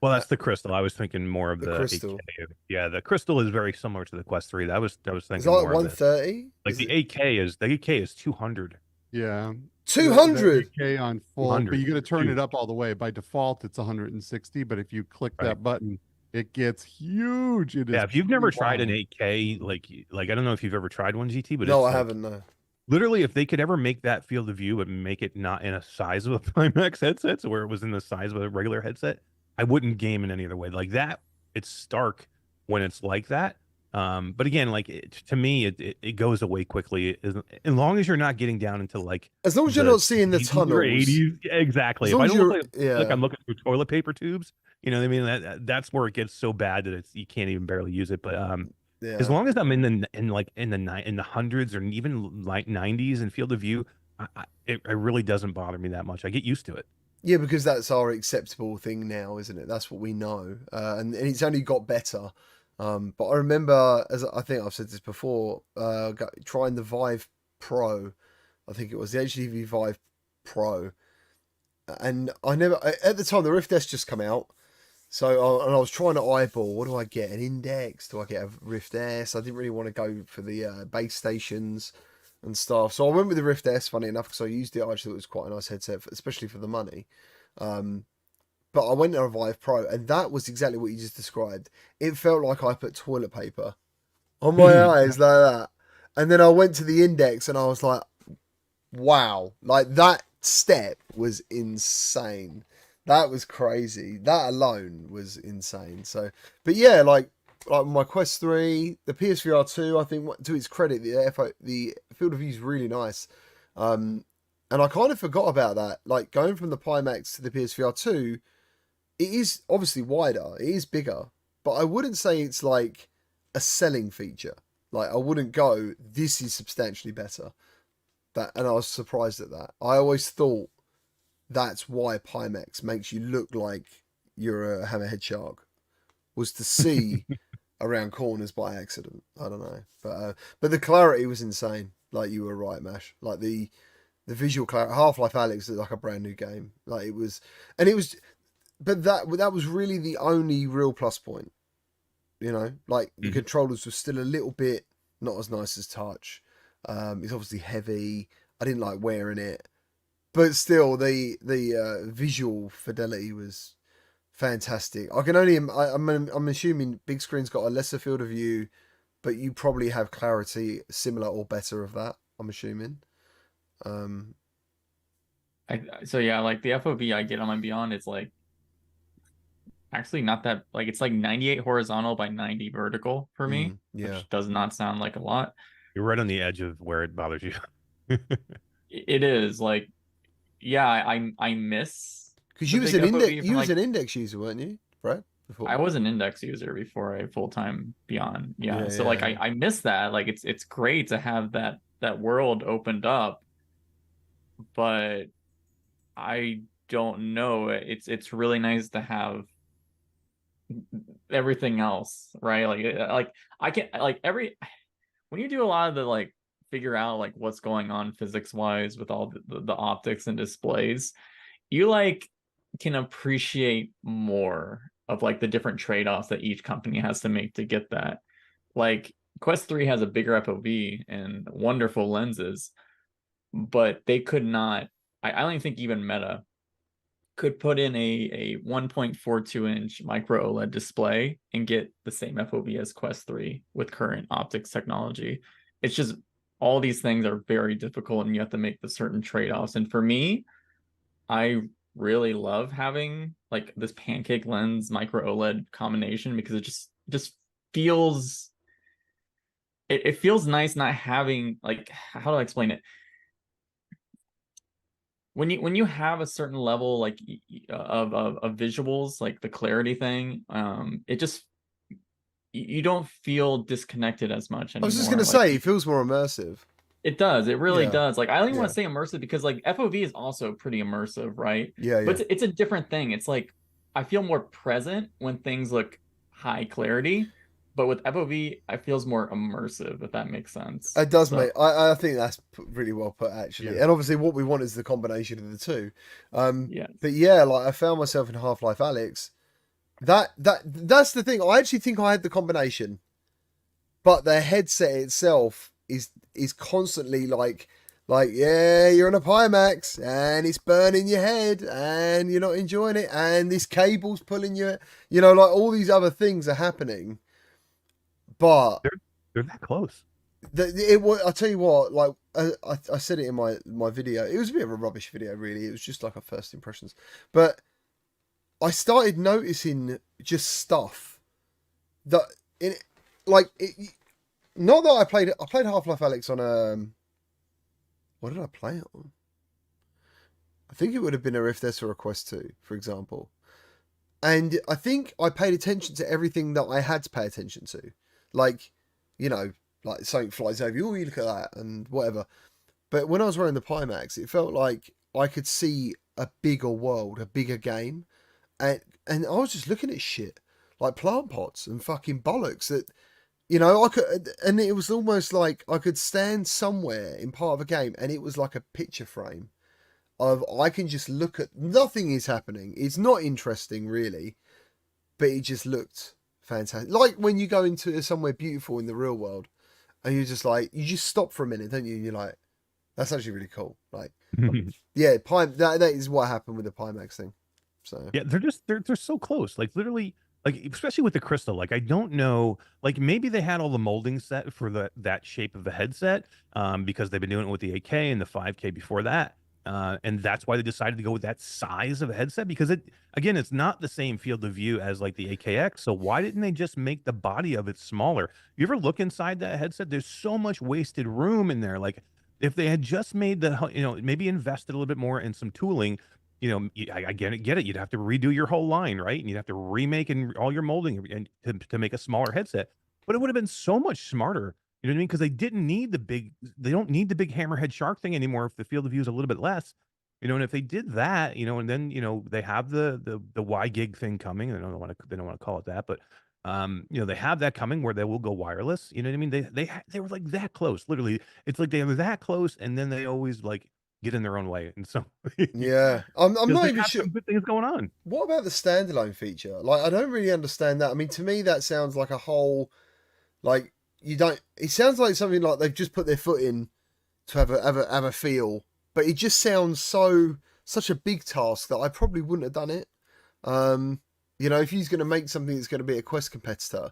Well, that's the crystal. I was thinking more of The the crystal. 8K. Yeah, the crystal is very similar to the Quest 3. I was Is thinking that like more of this. 130? Like Is the it 8K is 200. Yeah. 200? The 8K on full, but 200. you got to turn Huge. it up all the way. By default, it's 160, but if you click Right. that button, it gets huge. It is. Yeah, if you've never pretty tried an wild. 8K, like I don't know if you've ever tried one, GT, but No, it's I like, haven't. No. literally, if they could ever make that field of view and make it not in a size of a Pimax headset, so where it was in the size of a regular headset, I wouldn't game in any other way. Like that, it's stark when it's like that. But again, like to me, it goes away quickly as long as you're not getting down into like As long as you're the not seeing the 70s or tunnels. 80s. Yeah, exactly. As If long I as don't look you're, like yeah. I'm looking through toilet paper tubes, you know what I mean? That's where it gets so bad that you can't even barely use it. But as Yeah. long as I'm in the hundreds or even like 90s in field of view, it really doesn't bother me that much. I get used to it. Yeah, because that's our acceptable thing now, isn't it? That's what we know, and it's only got better. But I remember, as I think I've said this before, trying the Vive Pro. I think it was the HTV Vive Pro, and at the time the Rift S just come out, so I was trying to eyeball, what do I get? An Index? Do I get a Rift S? I didn't really want to go for the base stations and stuff, so I went with the Rift S. Funny enough, because I used it. I actually thought it was quite a nice headset, especially for the money. But I went to a Vive Pro, and that was exactly what you just described. It felt like I put toilet paper on my eyes like that. And then I went to the Index, and I was like, wow. Like, that step was insane. That was crazy. That alone was insane. So, but yeah, like my Quest 3, the PSVR 2, I think, to its credit, the field of view is really nice. And I kind of forgot about that. Like, going from the Pimax to the PSVR 2, it is obviously wider, it is bigger, but I wouldn't say it's like a selling feature. Like, I wouldn't go, this is substantially better. And I was surprised at that. I always thought that's why Pimax makes you look like you're a hammerhead shark, was to see around corners by accident. I don't know, but the clarity was insane. Like, you were right, Mash. Like the visual clarity. Half-Life Alyx is like a brand new game. Like, it was. But that was really the only real plus point, you know. Like, the controllers were still a little bit not as nice as touch. It's obviously heavy. I didn't like wearing it, but still, the visual fidelity was fantastic. I can only I'm assuming big screen's got a lesser field of view, but you probably have clarity similar or better of that. I'm assuming. So yeah, like the FOV I get on my Beyond is like actually not that, like, it's like 98 horizontal by 90 vertical for me, yeah. which does not sound like a lot. You're right on the edge of where it bothers you. It is like, yeah, I miss, Because the you was big an FOV index, from, you was like, an index user, weren't you, Brad? Before. I was an index user before I full-time Beyond. Yeah, So like yeah. I miss that. Like it's great to have that world opened up, but I don't know. It's really nice to have everything else, right? Like I can, like, when you do a lot of the, like, figure out like what's going on physics wise with all the optics and displays, you like can appreciate more of like the different trade-offs that each company has to make to get that. Like, Quest 3 has a bigger FOV and wonderful lenses, but they could not, I don't think even Meta could put in a 1.42 inch micro OLED display and get the same FOV as Quest 3 with current optics technology. It's just, all these things are very difficult and you have to make the certain trade-offs. And for me, I really love having like this pancake lens micro OLED combination, because it just feels, it feels nice not having, like, how do I explain it? When you have a certain level like of visuals, like the clarity thing, it just, you don't feel disconnected as much anymore. I was just gonna Like, say, it feels more immersive. it does. It really does. Like, I don't even want Yeah. to say immersive, because like FOV is also pretty immersive, right? Yeah, But yeah. it's a different thing. It's like, I feel more present when things look high clarity, but with FOV, it feels more immersive, if that makes sense. It does, So, mate. I think that's really well put, actually. Yeah. And obviously, what we want is the combination of the two. yes. But yeah, like I found myself in Half-Life Alyx. That's the thing. I actually think I had the combination, but the headset itself is constantly like yeah, you're on a Pimax and it's burning your head and you're not enjoying it and this cable's pulling you, like all these other things are happening. But They're that close. I'll tell you what, like I said it in my video. It was a bit of a rubbish video, really. It was just like our first impressions, but I started noticing just stuff that not that I played Half-Life Alyx on what did I play it on? I think it would have been a Rift S or a Quest 2, for example. And I think I paid attention to everything that I had to pay attention to. Like, like something flies over you, oh, you look at that, and whatever. But when I was wearing the Pimax, it felt like I could see a bigger world, a bigger game. And I was just looking at shit, like plant pots and fucking bollocks that, I could, and it was almost like I could stand somewhere in part of a game and it was like a picture frame of, I can just look at, nothing is happening. It's not interesting really, but it just looked fantastic. Like when you go into somewhere beautiful in the real world and you're just like, you just stop for a minute, don't you? And you're like, that's actually really cool. Like, yeah, that is what happened with the Pimax thing. So yeah, they're so close. Like literally, like especially with the crystal. Like I don't know. Like maybe they had all the molding set for that shape of the headset, because they've been doing it with the 8K and the 5K before that, and that's why they decided to go with that size of a headset, because it's not the same field of view as like the 8KX. So why didn't they just make the body of it smaller? You ever look inside that headset? There's so much wasted room in there. Like if they had just made maybe invested a little bit more in some tooling. I get it. You'd have to redo your whole line, right? And you'd have to remake and all your molding and to make a smaller headset. But it would have been so much smarter. You know what I mean? Because they don't need the big hammerhead shark thing anymore if the field of view is a little bit less. And if they did that, and then they have the Y gig thing coming. They don't want to call it that, but they have that coming where they will go wireless. You know what I mean? They were like that close. Literally, it's like they were that close, and then they always like get in their own way. And so yeah, I'm not even sure. Some good things going on. What about the standalone feature? Like, I don't really understand that. I mean, to me, that sounds like a whole, like, you don't. It sounds like something like they've just put their foot in to have a feel, but it just sounds such a big task that I probably wouldn't have done it. If he's going to make something that's going to be a Quest competitor,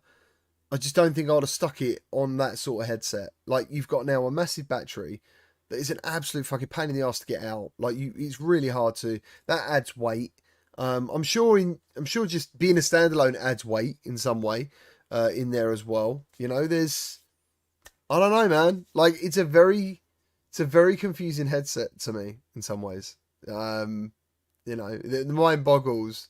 I just don't think I'd have stuck it on that sort of headset. Like, you've got now a massive battery that is an absolute fucking pain in the ass to get out. Like, it's really hard to. That adds weight. I'm sure just being a standalone adds weight in some way in there as well. There's, I don't know, man. Like, it's a very confusing headset to me in some ways. The mind boggles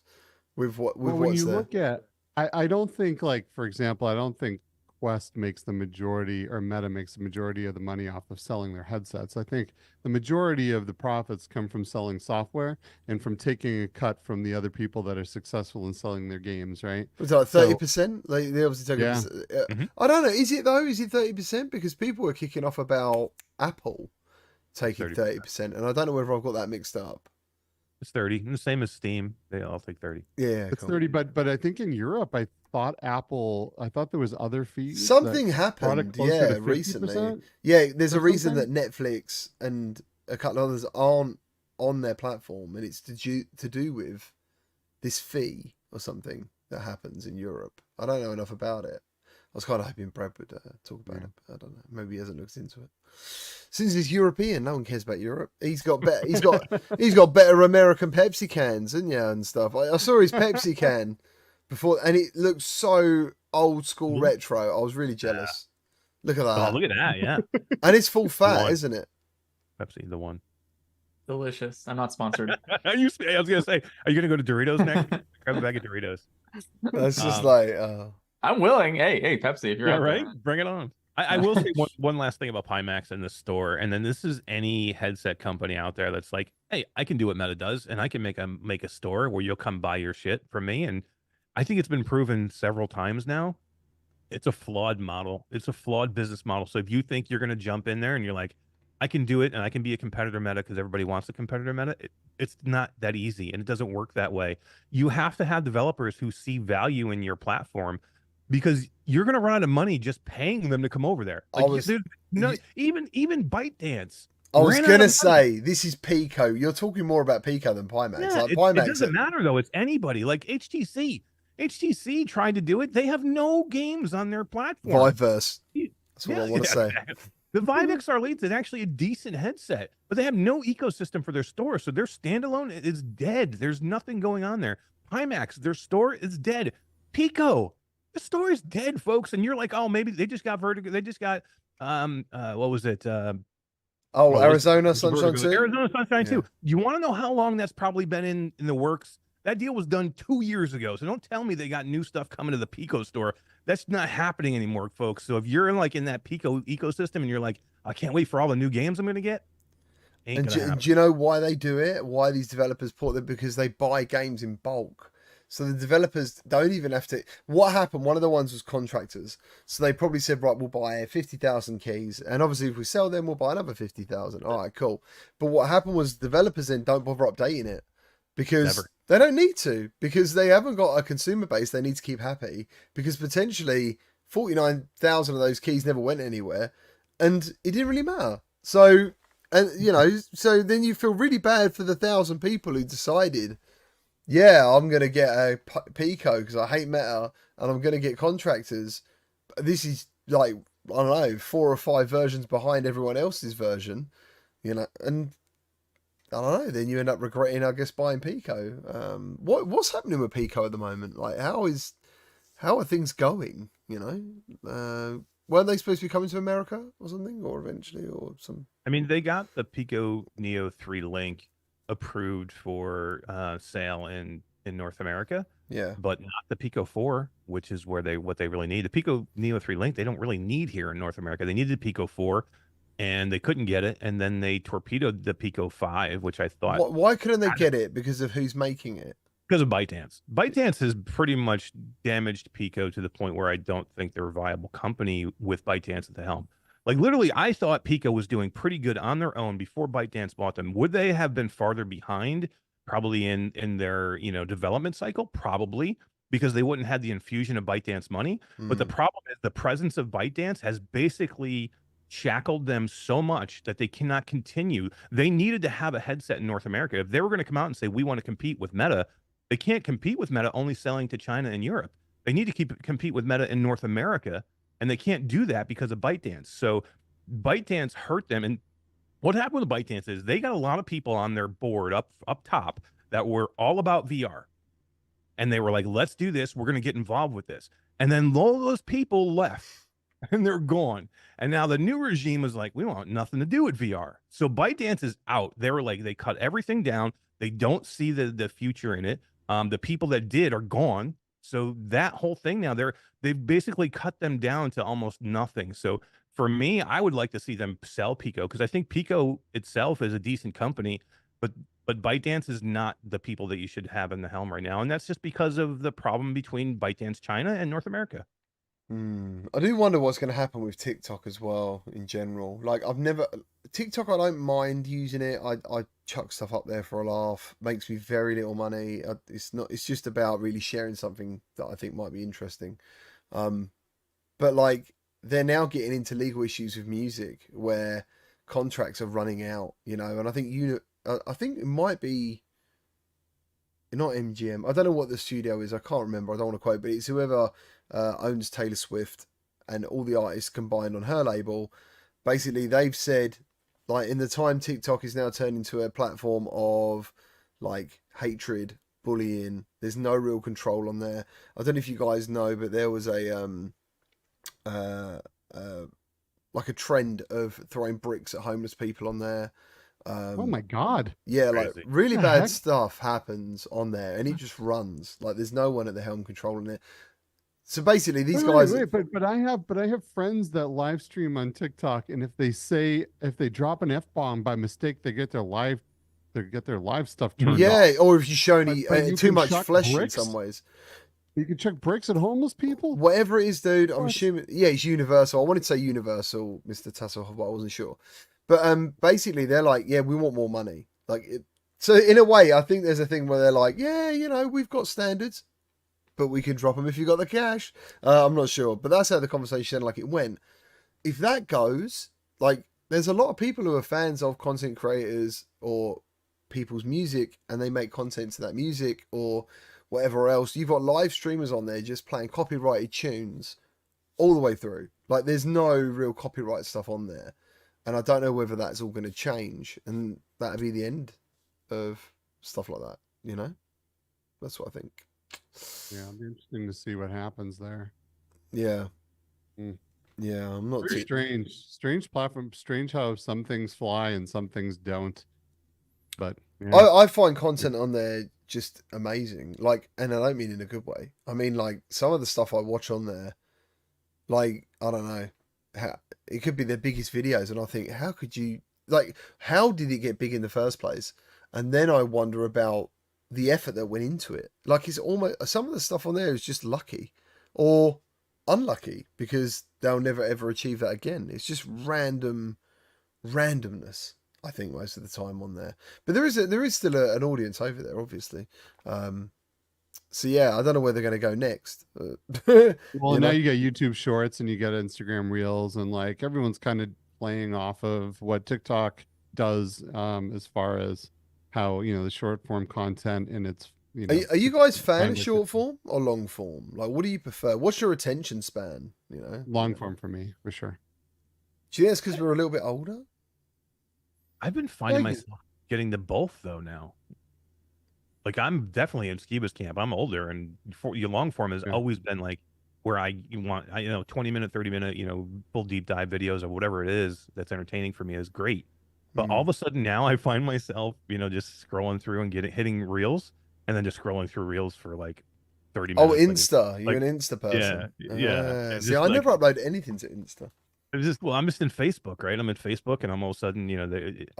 with what's when you there. look at, I don't think, like, for example, I don't think Quest makes the majority, or Meta makes the majority of the money off of selling their headsets. I think the majority of the profits come from selling software and from taking a cut from the other people that are successful in selling their games, right? Was it like 30%? They obviously take Yeah. I don't know. Is it though? Is it 30%? Because people were kicking off about Apple taking 30%, and I don't know whether I've got that mixed up. It's 30, and the same as Steam. They all take 30. Yeah, It's cool. 30, but I think in Europe, I thought there was other fees. Something that brought it happened, closer to recently. 50% Yeah, there's a or reason that something. Netflix and a couple of others aren't on their platform, and it's to do with this fee or something that happens in Europe. I don't know enough about it. I was kind of hoping Brad would talk about it, but I don't know. Maybe he hasn't looked into it. Since he's European, no one cares about Europe. He's got better. He's got better American Pepsi cans, and stuff. I saw his Pepsi can before, and it looked so old school retro. I was really jealous. Look at that. Oh, look at that! Yeah, and it's full fat, isn't it? Pepsi, the one. Delicious. I'm not sponsored. I was gonna say, are you gonna go to Doritos next? Grab a bag of Doritos. That's just like. I'm willing. Hey, Pepsi, if you're out right, there. bring it on. I will say one last thing about Pimax in the store, and then this is any headset company out there that's like, hey, I can do what Meta does, and I can make a store where you'll come buy your shit from me. And I think it's been proven several times now. it's a flawed model. It's a flawed business model. So if you think you're going to jump in there and you're like, I can do it and I can be a competitor meta because everybody wants a competitor meta, it's not that easy and it doesn't work that way. You have to have developers who see value in your platform because you're going to run out of money just paying them to come over there. I was- even ByteDance. I was ran out gonna of say this is Pico. You're talking more about Pico than Pimax. Yeah, Like it Pimax, doesn't matter though. It's anybody like HTC. HTC tried to do it. They have no games on their platform. Viveverse. That's what I want to say. Exactly. The Vive XR Lite is actually a decent headset, but they have no ecosystem for their store. So their standalone is dead. There's nothing going on there. Pimax, their store is dead. Pico, the store is dead, folks. And you're like, oh, maybe they just got Vertigo. They just got what was it? Arizona Sunshine 2? Arizona Sunshine 2. You want to know how long that's probably been in the works? That deal was done 2 years ago. So don't tell me they got new stuff coming to the Pico store. That's not happening anymore, folks. So if you're in that Pico ecosystem and you're like, I can't wait for all the new games I'm going to get. And do you know why they do it? Why these developers port them? Because they buy games in bulk. So the developers don't even have to. What happened? One of the ones was contractors. So they probably said, right, we'll buy 50,000 keys. And obviously, if we sell them, we'll buy another 50,000. All right, cool. But what happened was developers then don't bother updating it because they don't need to, because they haven't got a consumer base they need to keep happy, because potentially 49,000 of those keys never went anywhere and it didn't really matter. So, and so then you feel really bad for the 1,000 people who decided, yeah, I'm going to get a Pico because I hate Meta and I'm going to get contractors. This is like, I don't know, 4 or 5 versions behind everyone else's version, and I don't know, then you end up regretting, I guess, buying Pico. What's happening with Pico at the moment? Like, how are things going? Weren't they supposed to be coming to America or something, or eventually, or some? I mean, they got the Pico Neo 3 Link approved for sale in North America, but not the Pico 4, which is what they really need. The Pico Neo 3 Link they don't really need here in North America. They needed the Pico 4 and they couldn't get it, and then they torpedoed the Pico 5, which I thought, why couldn't they get it? Because of who's making it? Because of ByteDance has pretty much damaged Pico to the point where I don't think they're a viable company with ByteDance at the helm. Like, literally, I thought Pico was doing pretty good on their own before ByteDance bought them. Would they have been farther behind? Probably in their development cycle, probably, because they wouldn't have the infusion of ByteDance money. But the problem is the presence of ByteDance has basically shackled them so much that they cannot continue. They needed to have a headset in North America. If they were going to come out and say, we want to compete with Meta, they can't compete with Meta only selling to China and Europe. They need to compete with Meta in North America, and they can't do that because of ByteDance. So ByteDance hurt them. And what happened with ByteDance is they got a lot of people on their board up top that were all about VR. And they were like, let's do this. We're going to get involved with this. And then all those people left and they're gone. And now the new regime is like, we want nothing to do with VR. So ByteDance is out. They were like, they cut everything down. They don't see the future in it. The people that did are gone. So that whole thing now, they've basically cut them down to almost nothing. So for me, I would like to see them sell Pico, because I think Pico itself is a decent company, but ByteDance is not the people that you should have in the helm right now. And that's just because of the problem between ByteDance China and North America. I do wonder what's going to happen with TikTok as well in general. Like, TikTok, I don't mind using it. I chuck stuff up there for a laugh. Makes me very little money. It's just about really sharing something that I think might be interesting. But like, they're now getting into legal issues with music where contracts are running out, and I think it might be not MGM. I don't know what the studio is. I can't remember. I don't want to quote, but it's whoever owns Taylor Swift and all the artists combined on her label. Basically, they've said, like, in the time TikTok is now turned into a platform of like hatred, bullying. There's no real control on there. I don't know if you guys know, but there was a like a trend of throwing bricks at homeless people on there. Oh my God. Yeah, Crazy. like really The bad heck? stuff happens on there, and it just runs. Like, there's no one at the helm controlling it. So basically, these guys. But I have friends that live stream on TikTok, and if they drop an F-bomb by mistake, they get their live stuff turned off. Yeah, or if you show any But you too can much chuck flesh bricks? in some ways. You can chuck bricks at homeless people? Whatever it is, dude. I'm What? assuming. Yeah, it's Universal. I wanted to say Universal, Mr. Tasselhoff, but I wasn't sure. But basically, they're like, yeah, we want more money. Like, so in a way, I think there's a thing where they're like, yeah, you know, we've got standards, but we can drop them if you got the cash. I'm not sure, but that's how the conversation like it went. If that goes, like, there's a lot of people who are fans of content creators or people's music, and they make content to that music or whatever else. You've got live streamers on there just playing copyrighted tunes all the way through. Like, there's no real copyright stuff on there, and I don't know whether that's all going to change, and that'll be the end of stuff like that. You know, that's what I think. Yeah, it'll be interesting to see what happens there. Yeah. Mm. Yeah, I'm not Very too... strange platform. Strange how some things fly and some things don't. But yeah. I find content on there just amazing. Like, and I don't mean in a good way. I mean, like, some of the stuff I watch on there, like, I don't know, how, it could be their biggest videos, and I think, how could you, like, how did it get big in the first place? And then I wonder about the effort that went into it. Like, it's almost, some of the stuff on there is just lucky or unlucky, because they'll never ever achieve that again. It's just randomness, I think, most of the time on there. But there is still an audience over there, obviously. So yeah, I don't know where they're going to go next. Well, now you got YouTube Shorts and you got Instagram Reels, and like everyone's kind of playing off of what TikTok does, as far as how, you know, the short form content and its, you know. Are you guys fan of short form or long form? Like, what do you prefer? What's your attention span? You know, Long form for me, for sure. Do you think it's because we're a little bit older? I've been finding myself getting the both though now. Like, I'm definitely in Skiba's camp. I'm older, and your long form has always been like where I 20-minute, 30-minute, you know, full deep dive videos or whatever it is that's entertaining for me is great. But all of a sudden now I find myself, you know, just scrolling through and hitting reels, and then just scrolling through reels for like 30 minutes. Oh, Insta. You're an Insta person. Yeah. See, I never upload anything to Insta. I'm just in Facebook, right? I'm in Facebook, and all of a sudden, you know,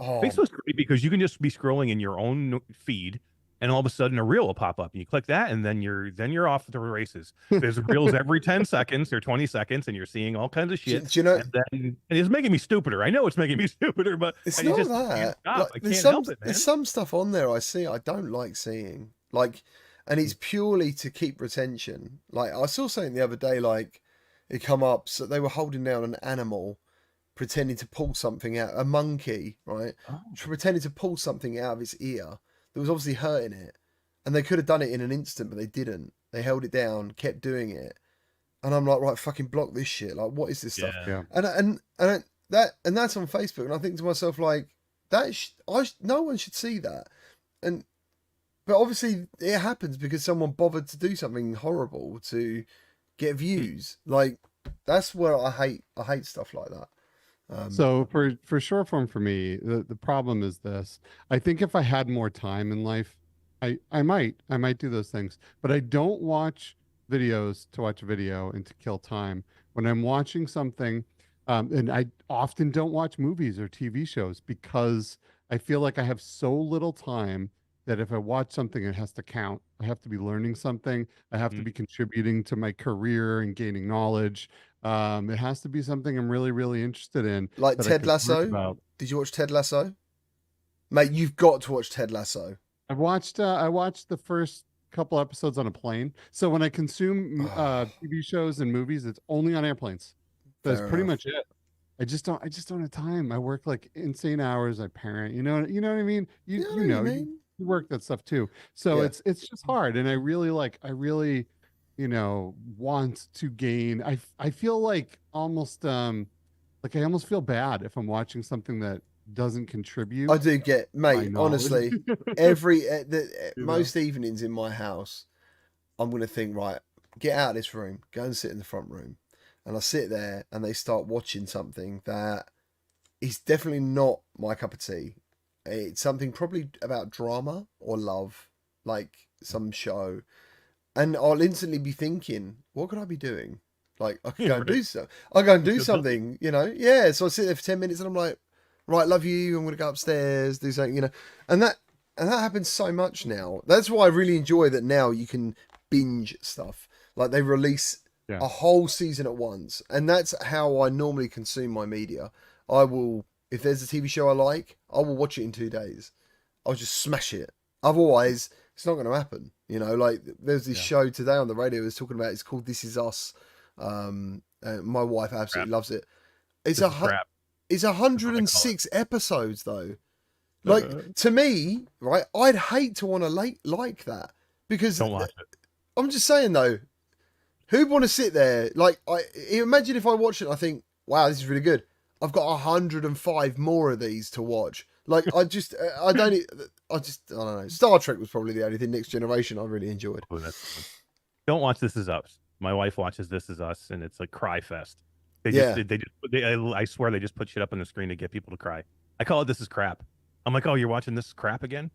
Facebook's great because you can just be scrolling in your own feed, and all of a sudden a reel will pop up, and you click that, and then you're off to the races. There's reels every 10 seconds or 20 seconds, and you're seeing all kinds of shit. Do you know? And it's making me stupider. I know it's making me stupider, but it's not just that. I can't help it, man. There's some stuff on there I see I don't like seeing, like, and it's purely to keep retention. Like, I saw something the other day, like, it come up, so they were holding down an animal, pretending to pull something out, a monkey, right? Pretending to pull something out of its ear that was obviously hurting it. And they could have done it in an instant, but they didn't. They held it down, kept doing it. And I'm like, right, fucking block this shit. Like, what is this stuff? Yeah. And that's on Facebook. And I think to myself, like, no one should see that. But obviously it happens because someone bothered to do something horrible to get views. Like, that's where I hate stuff like that. So for short form for me, the problem is this. I think if I had more time in life, I might do those things, but I don't watch videos to watch a video and to kill time. When I'm watching something, and I often don't watch movies or TV shows because I feel like I have so little time that if I watch something, it has to count. I have to be learning something. I have to be contributing to my career and gaining knowledge. It has to be something I'm really, really interested in. Like Ted Lasso. Did you watch Ted Lasso? Mate, you've got to watch Ted Lasso. I watched the first couple episodes on a plane. So when I consume TV shows and movies, it's only on airplanes. That's pretty much it. I just don't have time. I work like insane hours. I parent. You know what I mean? You work that stuff too. So it's just hard. And I really want to gain. I feel like almost I almost feel bad if I'm watching something that doesn't contribute. I do get, mate, honestly, most evenings in my house, I'm going to think, right, get out of this room, go and sit in the front room. And I sit there and they start watching something that is definitely not my cup of tea. It's something probably about drama or love, like some show. And I'll instantly be thinking, what could I be doing? Like, I could go and do so. I'll go and do something, you know? Yeah, so I sit there for 10 minutes and I'm like, right, love you, I'm going to go upstairs, do something, you know? And that happens so much now. That's why I really enjoy that now you can binge stuff. Like they release Yeah. a whole season at once, and that's how I normally consume my media. I will, if there's a TV show I like, I will watch it in 2 days. I'll just smash it. Otherwise, it's not going to happen. You know, like there's this show today on the radio that's talking about. It's called This Is Us. My wife absolutely loves it. It's Crap. It's 106 episodes though. Like to me, right? I'd hate to want to like that because Don't watch it. I'm just saying though, who'd want to sit there? Like, imagine if I watch it and I think, wow, this is really good. I've got 105 more of these to watch. Like, I don't know. Star Trek was probably the only thing, Next Generation, I really enjoyed. Oh, don't watch This Is Us. My wife watches This Is Us, and it's like cry fest. I swear they just put shit up on the screen to get people to cry. I call it This Is Crap. I'm like, oh, you're watching This Crap again?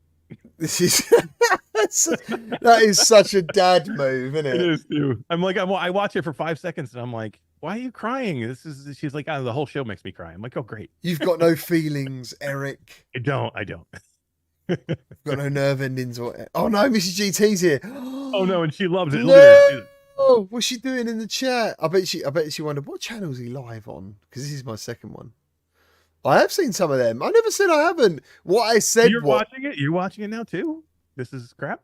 This is that is such a dad move, isn't it? It is too. I'm like, I watch it for 5 seconds, and I'm like, why are you crying? She's like, oh, the whole show makes me cry. I'm like, oh, great. You've got no feelings, Eric. I don't. You've got no nerve endings. Oh no, Mrs. GT's here. Oh no, and she loves it. No! Look at her. Oh, what's she doing in the chat? I bet she wondered what channel is he live on, because this is my second one. I have seen some of them. I never said I haven't. What I said. You're watching it. You're watching it now too. This Is Crap.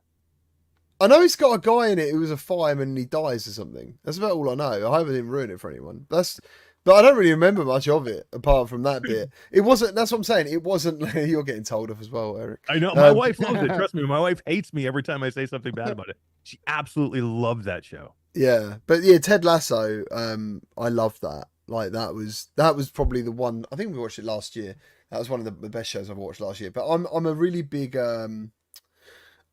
I know it's got a guy in it who was a fireman and he dies or something. That's about all I know. I hope I didn't ruin it for anyone. But I don't really remember much of it apart from that bit. It wasn't. That's what I'm saying. It wasn't. You're getting told off as well, Eric. I know. My wife loves it. Trust me. My wife hates me every time I say something bad about it. She absolutely loved that show. Yeah, but yeah, Ted Lasso. I loved that. Like that was probably the one. I think we watched it last year. That was one of the best shows I've watched last year. But I'm a really big I'm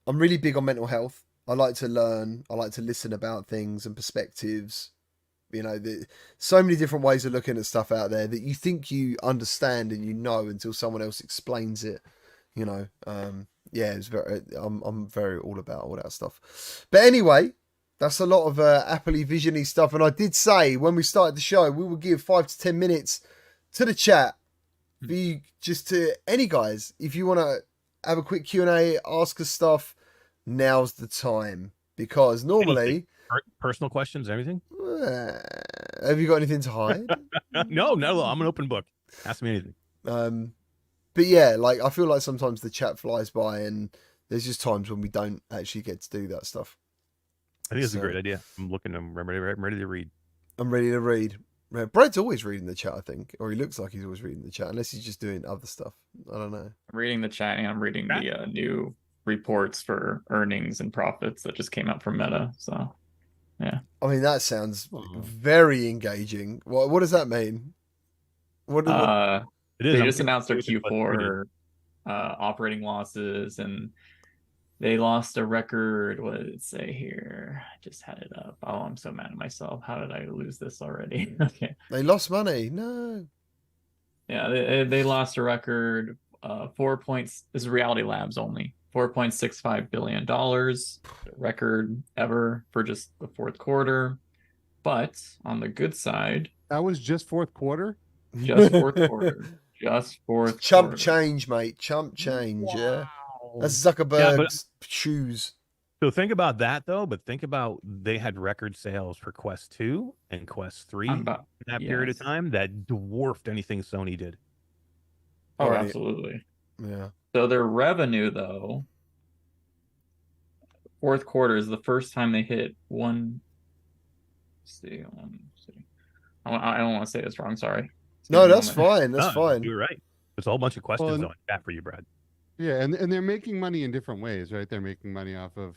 really big on mental health. I like to learn. I like to listen about things and perspectives. You know, so many different ways of looking at stuff out there that you think you understand and you know until someone else explains it. You know, yeah, it's I'm very all about all that stuff. But anyway, that's a lot of Appley Visiony stuff. And I did say when we started the show, we will give 5 to 10 minutes to the chat for you, just to any guys. If you want to have a quick Q&A, ask us stuff, now's the time. Because normally... Personal questions, anything? Have you got anything to hide? No, I'm an open book. Ask me anything. But yeah, like I feel like sometimes the chat flies by and there's just times when we don't actually get to do that stuff. I think it's a great idea. I'm ready to read. I'm ready to read. Brad's always reading the chat, I think, or he looks like he's always reading the chat, unless he's just doing other stuff. I don't know. I'm reading the chat and I'm reading the new reports for earnings and profits that just came out from Meta. So, yeah. I mean, that sounds very engaging. What does that mean? What they just announced their Q4 operating losses, and they lost a record. What did it say here? I just had it up. Oh, I'm so mad at myself. How did I lose this already? Okay. They lost money. No. Yeah, they lost a record. 4 points. This is Reality Labs only. $4.65 billion, record ever for just the fourth quarter. But on the good side, that was just fourth quarter. Just fourth quarter. Just fourth. Chump quarter. change, mate. Chump change. Wow. Yeah. That's Zuckerberg's shoes. So think about that though, but think about they had record sales for Quest 2 and Quest 3 in that period of time that dwarfed anything Sony did. Oh, absolutely. Yeah. So their revenue though, fourth quarter is the first time they hit one. I don't want to say this wrong. Sorry. No, that's fine. That's fine. You're right. There's a whole bunch of questions on that for you, Brad. Yeah, and they're making money in different ways, right? They're making money off of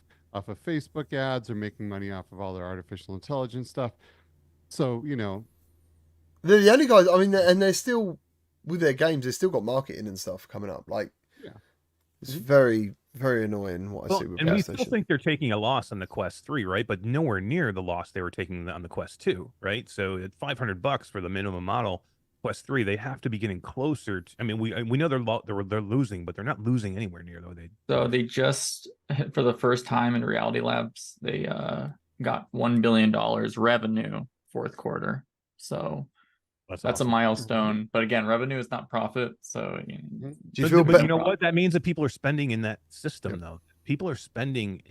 Facebook ads, they're making money off of all their artificial intelligence stuff. So, you know, they're the only guys. I mean, and they're still with their games. They've still got marketing and stuff coming up. Like, it's very, very annoying what I see with PlayStation. And we still think they're taking a loss on the Quest 3, right? But nowhere near the loss they were taking on the Quest 2, right? So at $500 for the minimum model. Quest 3, they have to be getting closer to, I mean, we know they're losing, but they're not losing anywhere near though. So they just, for the first time in Reality Labs, they got $1 billion revenue fourth quarter. So that's awesome. A milestone. But again, revenue is not profit. So do you feel but you know what? That means that people are spending in that system though. People are spending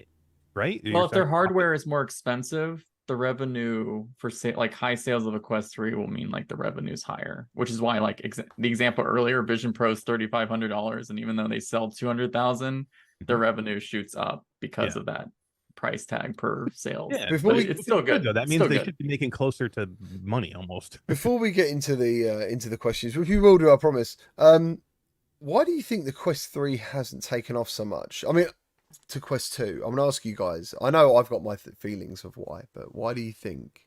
right? Well, if their hardware is more expensive, the revenue for like high sales of a Quest 3 will mean like the revenue's higher, which is why like the example earlier, Vision Pro is $3,500, and even though they sell 200,000, their revenue shoots up because of that price tag per sales. Yeah, Before it's still good though. That It's means still they good. should be making closer to money almost. Before we get into the questions, which we will do, I promise. Why do you think the Quest 3 hasn't taken off so much? I mean, to Quest 2, I'm gonna ask you guys. I know I've got my feelings of why, but why do you think?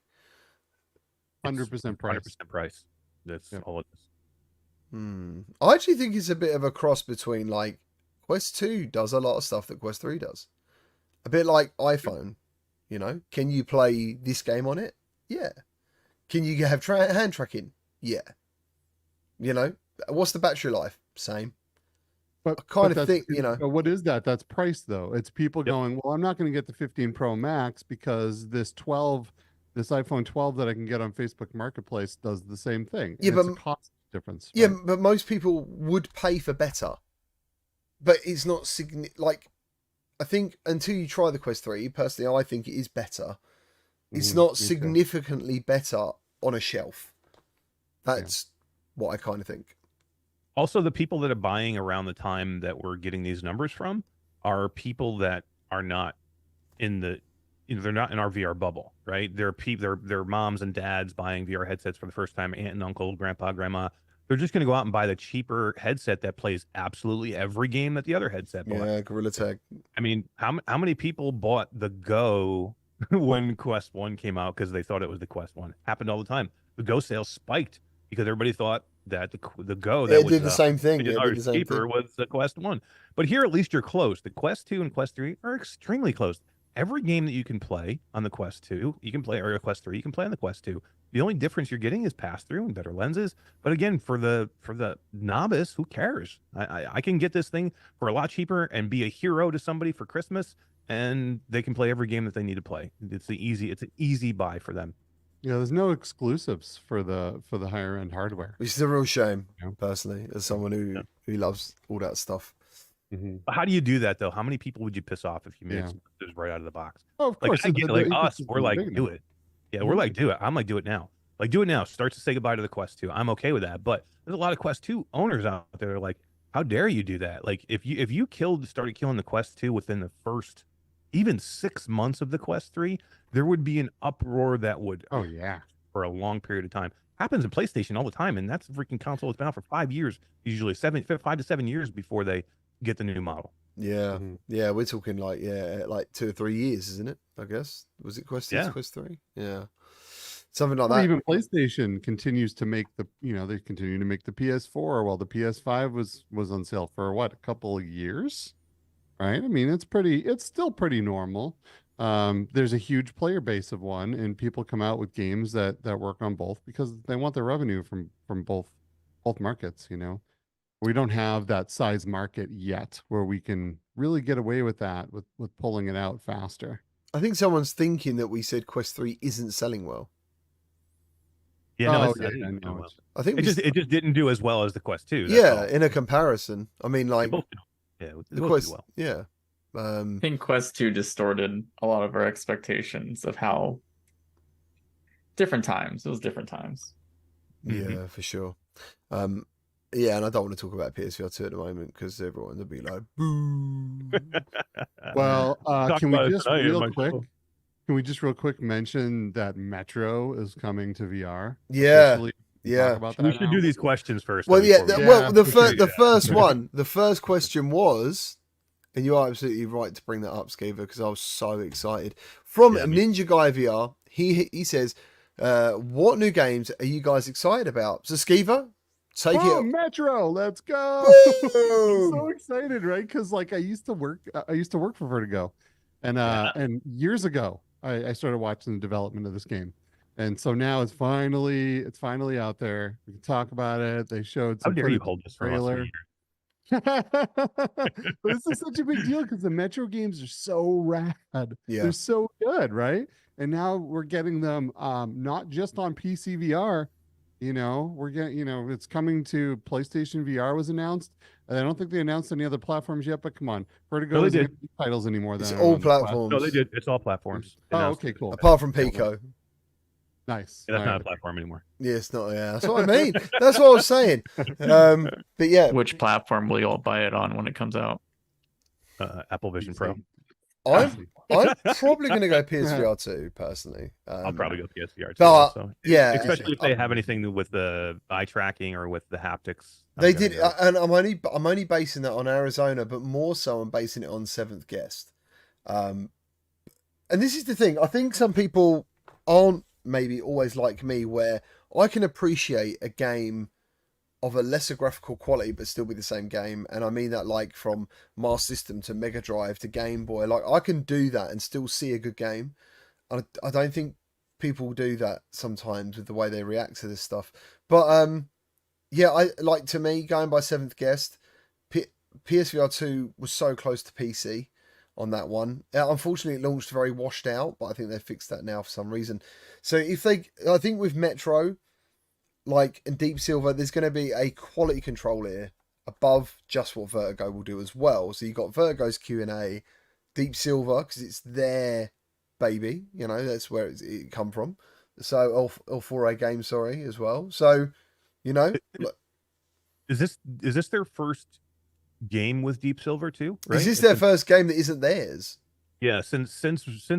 100% price. 100% price. That's all it is. I actually think it's a bit of a cross between like Quest 2 does a lot of stuff that Quest 3 does. A bit like iPhone, you know. Can you play this game on it? Yeah. Can you have hand tracking? Yeah. You know, what's the battery life? Same. But I kind of think, you know. But what is that? That's price though. It's people going, well, I'm not going to get the 15 Pro Max because this iPhone 12 that I can get on Facebook Marketplace does the same thing. Yeah, it's but a cost difference. Yeah, right? but most people would pay for better. But it's not like, I think until you try the Quest 3, personally, I think it is better. It's not significantly better on a shelf. That's what I kind of think. Also, the people that are buying around the time that we're getting these numbers from are people that are not in the, they're not in our VR bubble, right? They're moms and dads buying VR headsets for the first time, aunt and uncle, grandpa, grandma. They're just going to go out and buy the cheaper headset that plays absolutely every game that the other headset bought. Yeah, Gorilla Tag. I mean, how many people bought the Go when Quest 1 came out because they thought it was the Quest 1? Happened all the time. The Go sales spiked because everybody thought that the Go that was did the same thing. It did the same cheaper thing. was the Quest 1. But here at least you're close. The Quest 2 and Quest 3 are extremely close. Every game that you can play on the Quest 2, you can play, or a Quest 3, you can play on the Quest 2. The only difference you're getting is pass-through and better lenses. But again, for the novice, who cares? I can get this thing for a lot cheaper and be a hero to somebody for Christmas, and they can play every game that they need to play. It's an easy buy for them. Yeah, there's no exclusives for the higher end hardware. Which is a real shame, Yeah. personally, as someone who loves all that stuff. How do you do that though? How many people would you piss off if you made exclusives right out of the box? Oh, of course. Like, I get, like us, we're like, big do enough. it. Yeah, we're like, do it. I'm like, do it now. Like, do it now. Start to say goodbye to the Quest 2. I'm okay with that. But there's a lot of Quest 2 owners out there that are like, how dare you do that? Like, if you started killing the Quest 2 within the first even 6 months of the Quest 3, there would be an uproar that would for a long period of time. Happens in PlayStation all the time, and that's a freaking console that's been out for 5 years, usually 5 to 7 years before they get the new model. Yeah, yeah, we're talking like 2 or 3 years, isn't it? I guess was it Quest 2, Quest 3? Yeah, something like that. Even PlayStation continues to make they continue to make the PS4 while the PS5 was on sale for what, a couple of years, right? I mean, it's still pretty normal. There's a huge player base of one, and people come out with games that work on both because they want their revenue from both markets. We don't have that size market yet where we can really get away with that with pulling it out faster. I think someone's thinking that we said Quest 3 isn't selling well. Yeah, no, well. I think it just didn't do as well as the Quest 2. Yeah, in a comparison. I mean, like, the Quest, well. Yeah. I think Quest 2 distorted a lot of our expectations of how different times. It was different times. Yeah, for sure. Yeah, and I don't want to talk about PSVR 2 at the moment because everyone will be like, boo. Well, can we just real quick mention that Metro is coming to VR? Yeah. We should do these questions first. Well, the first question was, and you are absolutely right to bring that up, Skiva, because I was so excited. From Ninja Guy VR, he says, what new games are you guys excited about? So Skiva, take it. Metro, let's go! I'm so excited, right? Because like I used to work for Vertigo, and years ago I started watching the development of this game, and so now it's finally out there. We can talk about it. They showed some footage of the trailer. This is such a big deal because the Metro games are so rad. Yeah. They're so good, right? And now we're getting them not just on PC VR, You know, we're getting, you know, it's coming to PlayStation VR was announced. I don't think they announced any other platforms yet, but come on, Vertigo No, they isn't did. going to be titles anymore It's than all on the Quest. No, they platforms, did. It's all platforms. They Oh, announced okay, it. cool. apart from Yeah, well, Pico. nice. Yeah, that's All not a right. platform anymore. Yeah, it's not. Yeah, that's what I mean. That's what I was saying. But yeah, Which platform will you all buy it on when it comes out? Apple Vision PC. Pro. I'm probably going to go PSVR 2 personally. I'll probably go PSVR too. but, Also. yeah, especially if they have anything with the eye tracking or with the haptics. They did, and I'm only basing that on Arizona, but more so I'm basing it on Seventh Guest. And this is the thing. I think some people aren't maybe always like me, where I can appreciate a game of a lesser graphical quality but still be the same game, and I mean that like from Master System to Mega Drive to Game Boy. Like I can do that and still see a good game. I don't think people do that sometimes with the way they react to this stuff. But yeah, I like, to me, going by Seventh Guest, PSVR 2 was so close to PC on that one. Unfortunately, it launched very washed out, but I think they've fixed that now for some reason. So I think with Metro, like, and Deep Silver, there's going to be a quality control here above just what Vertigo will do as well. So you've got Vertigo's Q&A, Deep Silver, because it's their baby, you know, that's where it come from. So, L4A game, sorry, as well. So, you know, Is this their first game with Deep Silver too? Right? Is this their first game that isn't theirs? Yeah, since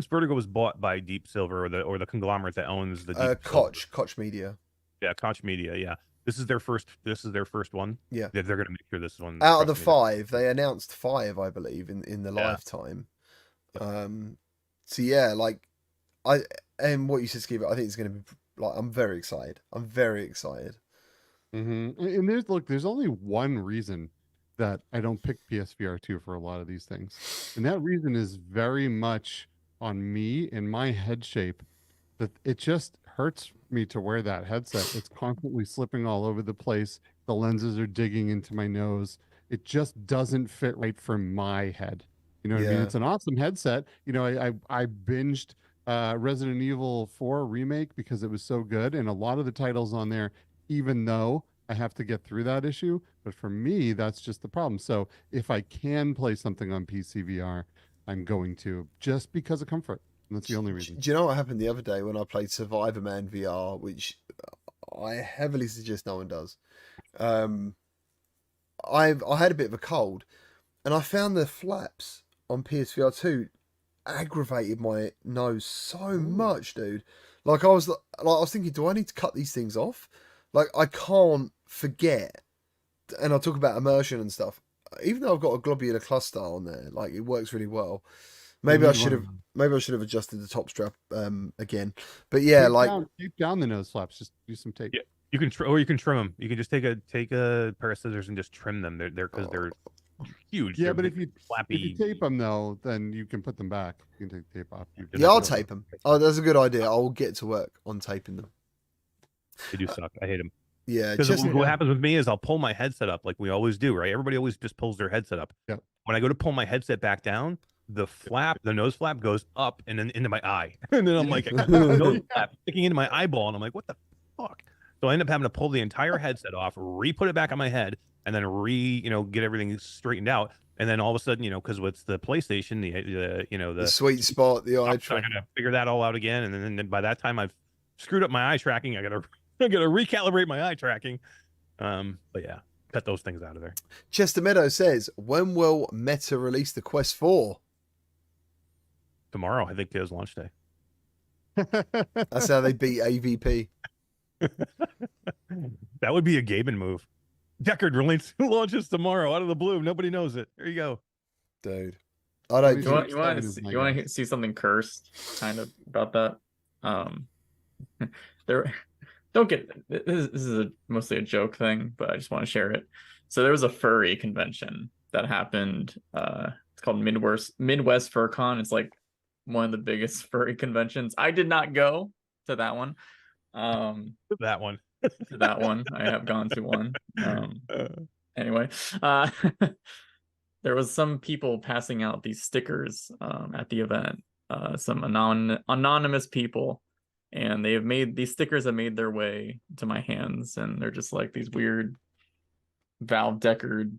Vertigo was bought by Deep Silver or the conglomerate that owns the Deep Koch Media. Yeah, Koch Media. Yeah, this is their first one. Yeah, they're going to make sure this one. Out of the 5, they announced 5, I believe, in the lifetime. So yeah, like and what you said, Skip, I think it's going to be like, I'm very excited. And there's only one reason that I don't pick PSVR 2 for a lot of these things, and that reason is very much on me and my head shape. That it just hurts me to wear that headset. It's constantly slipping all over the place. The lenses are digging into my nose. It just doesn't fit right for my head. You know what I mean? It's an awesome headset. You know, I binged Resident Evil 4 remake because it was so good, and a lot of the titles on there, even though I have to get through that issue, but for me, that's just the problem. So if I can play something on PC VR, I'm going to, just because of comfort. And that's the only reason. Do you know what happened the other day when I played Survivor Man VR, which I heavily suggest no one does? I had a bit of a cold, and I found the flaps on PSVR 2 aggravated my nose so much, dude. Like I was thinking, do I need to cut these things off? Like I can't forget, and I'll talk about immersion and stuff. Even though I've got a globular cluster on there, like it works really well. Maybe I should have adjusted the top strap again. But yeah, tape down the nose flaps. Just use some tape. Yeah, you can or you can trim them. You can just take a pair of scissors and just trim them. They're because they're huge. Yeah, they're but if you flappy, tape them though, then you can put them back. You can take the tape off. I'll tape them. Oh, that's a good idea. I'll get to work on taping them. They do suck. I hate them. Yeah, because what happens with me is I'll pull my headset up like we always do, right? Everybody always just pulls their headset up. Yeah. When I go to pull my headset back down, the nose flap goes up and then into my eye, and then I'm like, nose flap sticking into my eyeball, and I'm like, what the fuck? So I end up having to pull the entire headset off, re-put it back on my head, and then get everything straightened out. And then all of a sudden, because with the PlayStation, the sweet spot, the eye tracking, I gotta figure that all out again. And then by that time, I've screwed up my eye tracking. I gotta recalibrate my eye tracking. But yeah, cut those things out of there. Chester Meadow says, when will Meta release the Quest 4? Tomorrow, I think, is launch day. That's how they beat AVP. That would be a Gaben move. Deckard launches tomorrow out of the blue. Nobody knows it. There you go, dude. I don't. You want to see something cursed, kind of about that? There. Don't get this is mostly a joke thing, but I just want to share it. So there was a furry convention that happened. It's called Midwest FurCon. It's like one of the biggest furry conventions. I did not go to that one. That one. To that one. I have gone to one. Anyway, there was some people passing out these stickers at the event. Some anonymous people and they have made these stickers have made their way to my hands, and they're just like these weird Valve Deckard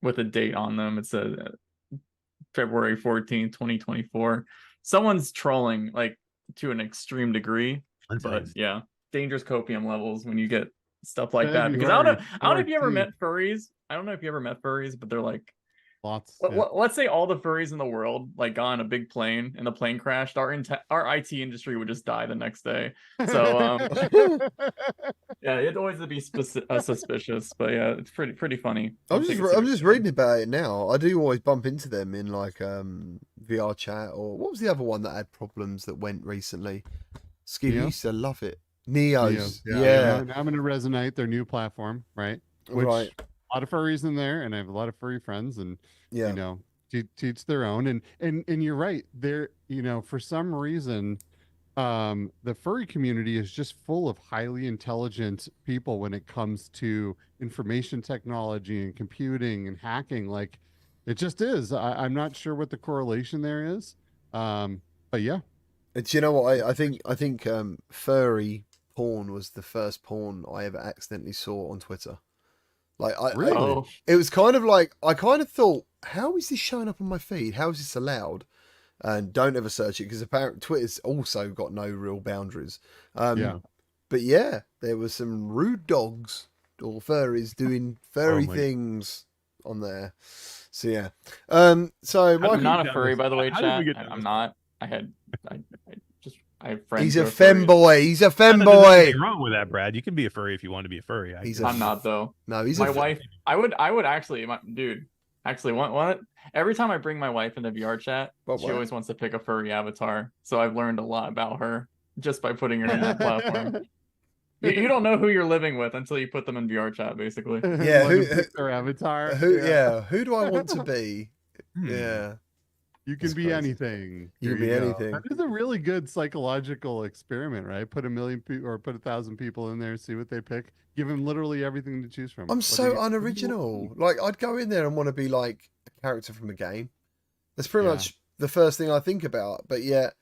with a date on them. It says February 14th, 2024. Someone's trolling like to an extreme degree, but Valentine's. yeah, dangerous copium levels when you get stuff like that. Because February I don't know if you ever 14th. met furries. I don't know if you ever met furries, but they're like, Lots. Yeah. let's say all the furries in the world like got on a big plane and the plane crashed. Our IT industry would just die the next day. So yeah, it'd always be suspicious, but yeah, it's pretty funny. I'm Take it just seriously. reading about it now. I do always bump into them in like VR chat, or what was the other one that had problems that went recently? Ski Neo? used to love it. Neos, Neos, yeah. Now I'm going to Resonate, their new platform, right? Which Right. a lot of furries in there, and I have a lot of furry friends, and Yeah. you know, teach their own. And you're right. There, you know, for some reason, the furry community is just full of highly intelligent people when it comes to information technology and computing and hacking. Like, it just is. I'm not sure what the correlation there is, but yeah. Do you know what? I think furry porn was the first porn I ever accidentally saw on Twitter. Like Really? Oh, it was kind of like I kind of thought, how is this showing up on my feed? How is this allowed? And don't ever search it, because apparently Twitter's also got no real boundaries. Yeah. But yeah, there were some rude dogs or furries doing furry my- things on there. So yeah. So I'm Michael, not a down furry, this- by the way, how did we chat. get down I'm this- not. I have friends. he's who a are furries. femboy. He's a There's nothing femboy. wrong with that, Brad. You can be a furry if you want to be a furry. He's I'm not though. No, he's My a wife. I would actually, dude. Actually, what? Every time I bring my wife into VR chat, What, she what? always wants to pick a furry avatar. So I've learned a lot about her just by putting her in that platform. You don't know who you're living with until you put them in VR chat, basically. Yeah, Let who- them pick their avatar. Who do I want to be? Hmm. Yeah. You can That's be crazy. anything. You Here can be go. anything. That is a really good psychological experiment, right? Put 1 million people or put 1,000 people in there, see what they pick. Give them literally everything to choose from. I'm What do so you- what do you unoriginal. want? Like, I'd go in there and want to be like a character from a game. That's pretty Yeah. much the first thing I think about. But yet,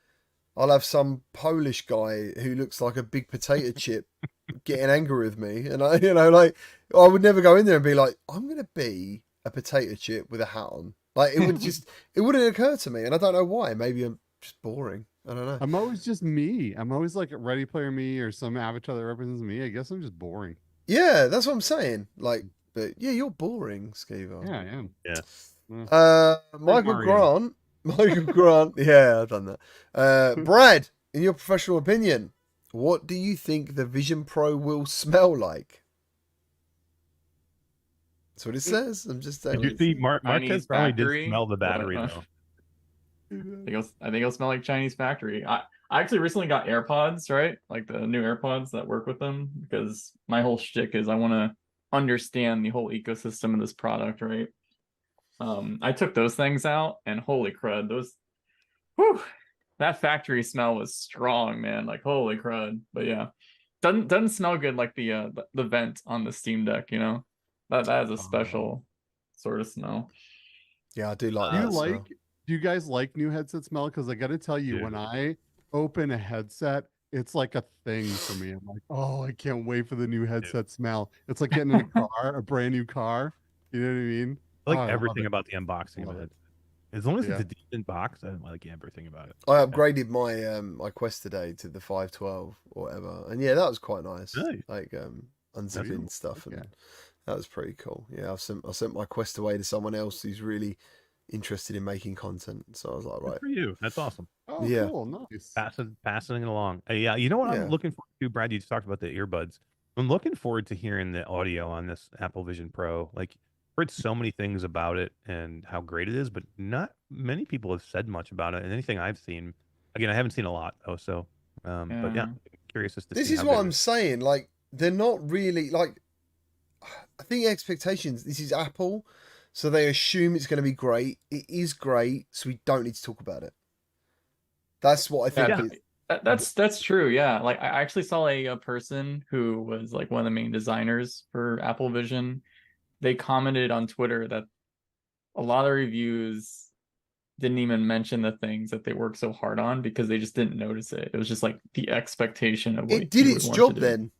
I'll have some Polish guy who looks like a big potato chip getting angry with me, and I would never go in there and be like, I'm gonna be a potato chip with a hat on. Like, it would it wouldn't occur to me, and I don't know why. Maybe I'm just boring. I don't know. I'm always just me. I'm always like a Ready Player Me or some avatar that represents me. I guess I'm just boring. Yeah, that's what I'm saying. Like, but yeah, you're boring, Skeever. Yeah, I am. Michael Mario. Grant. Michael Grant. Yeah, I've done that. Brad, in your professional opinion, what do you think the Vision Pro will smell like? That's what it says. I'm just saying. Did you see Chinese Marquez probably factory? did smell the battery What? though. I think it'll smell like Chinese factory. I actually recently got AirPods, right? Like the new AirPods that work with them, because my whole shtick is I want to understand the whole ecosystem of this product, right? I took those things out, and holy crud, that factory smell was strong, man. Like holy crud. But yeah, doesn't smell good like the vent on the Steam Deck, you know. That is a special sort of smell. Yeah, I do like Do that. you smell. like? Do you guys like new headset smell? Because I got to tell you, Dude. when I open a headset, it's like a thing for me. I'm like, oh, I can't wait for the new headset smell. It's like getting in a car, a brand new car. You know what I mean? I like Oh, I love everything it. about the unboxing Love of it. it. As long as Yeah. it's a decent box, I like everything about it. I upgraded my my Quest today to the 512 or whatever, and yeah, that was quite nice. Nice. Like unzipping Cool. stuff, and Okay. that was pretty cool. Yeah, I sent my Quest away to someone else who's really interested in making content. So I was like, Good right, for you. That's awesome. Oh, Yeah. cool. Nice. Passing it along. Yeah, you know what Yeah. I'm looking forward to, Brad? You just talked about the earbuds. I'm looking forward to hearing the audio on this Apple Vision Pro. Like, I've heard so many things about it and how great it is, but not many people have said much about it. And anything I've seen, again, I haven't seen a lot though. So, but yeah, Yeah. I'm curious as to this see is how what good I'm it is. saying. Like, they're not really like. I think expectations. This is Apple, so they assume it's going to be great. It is great, so we don't need to talk about it. That's what I think. Yeah. That's true. Yeah, like I actually saw a person who was like one of the main designers for Apple Vision. They commented on Twitter that a lot of reviews didn't even mention the things that they worked so hard on because they just didn't notice it. It was just like the expectation of what It did you would its want to job do. then.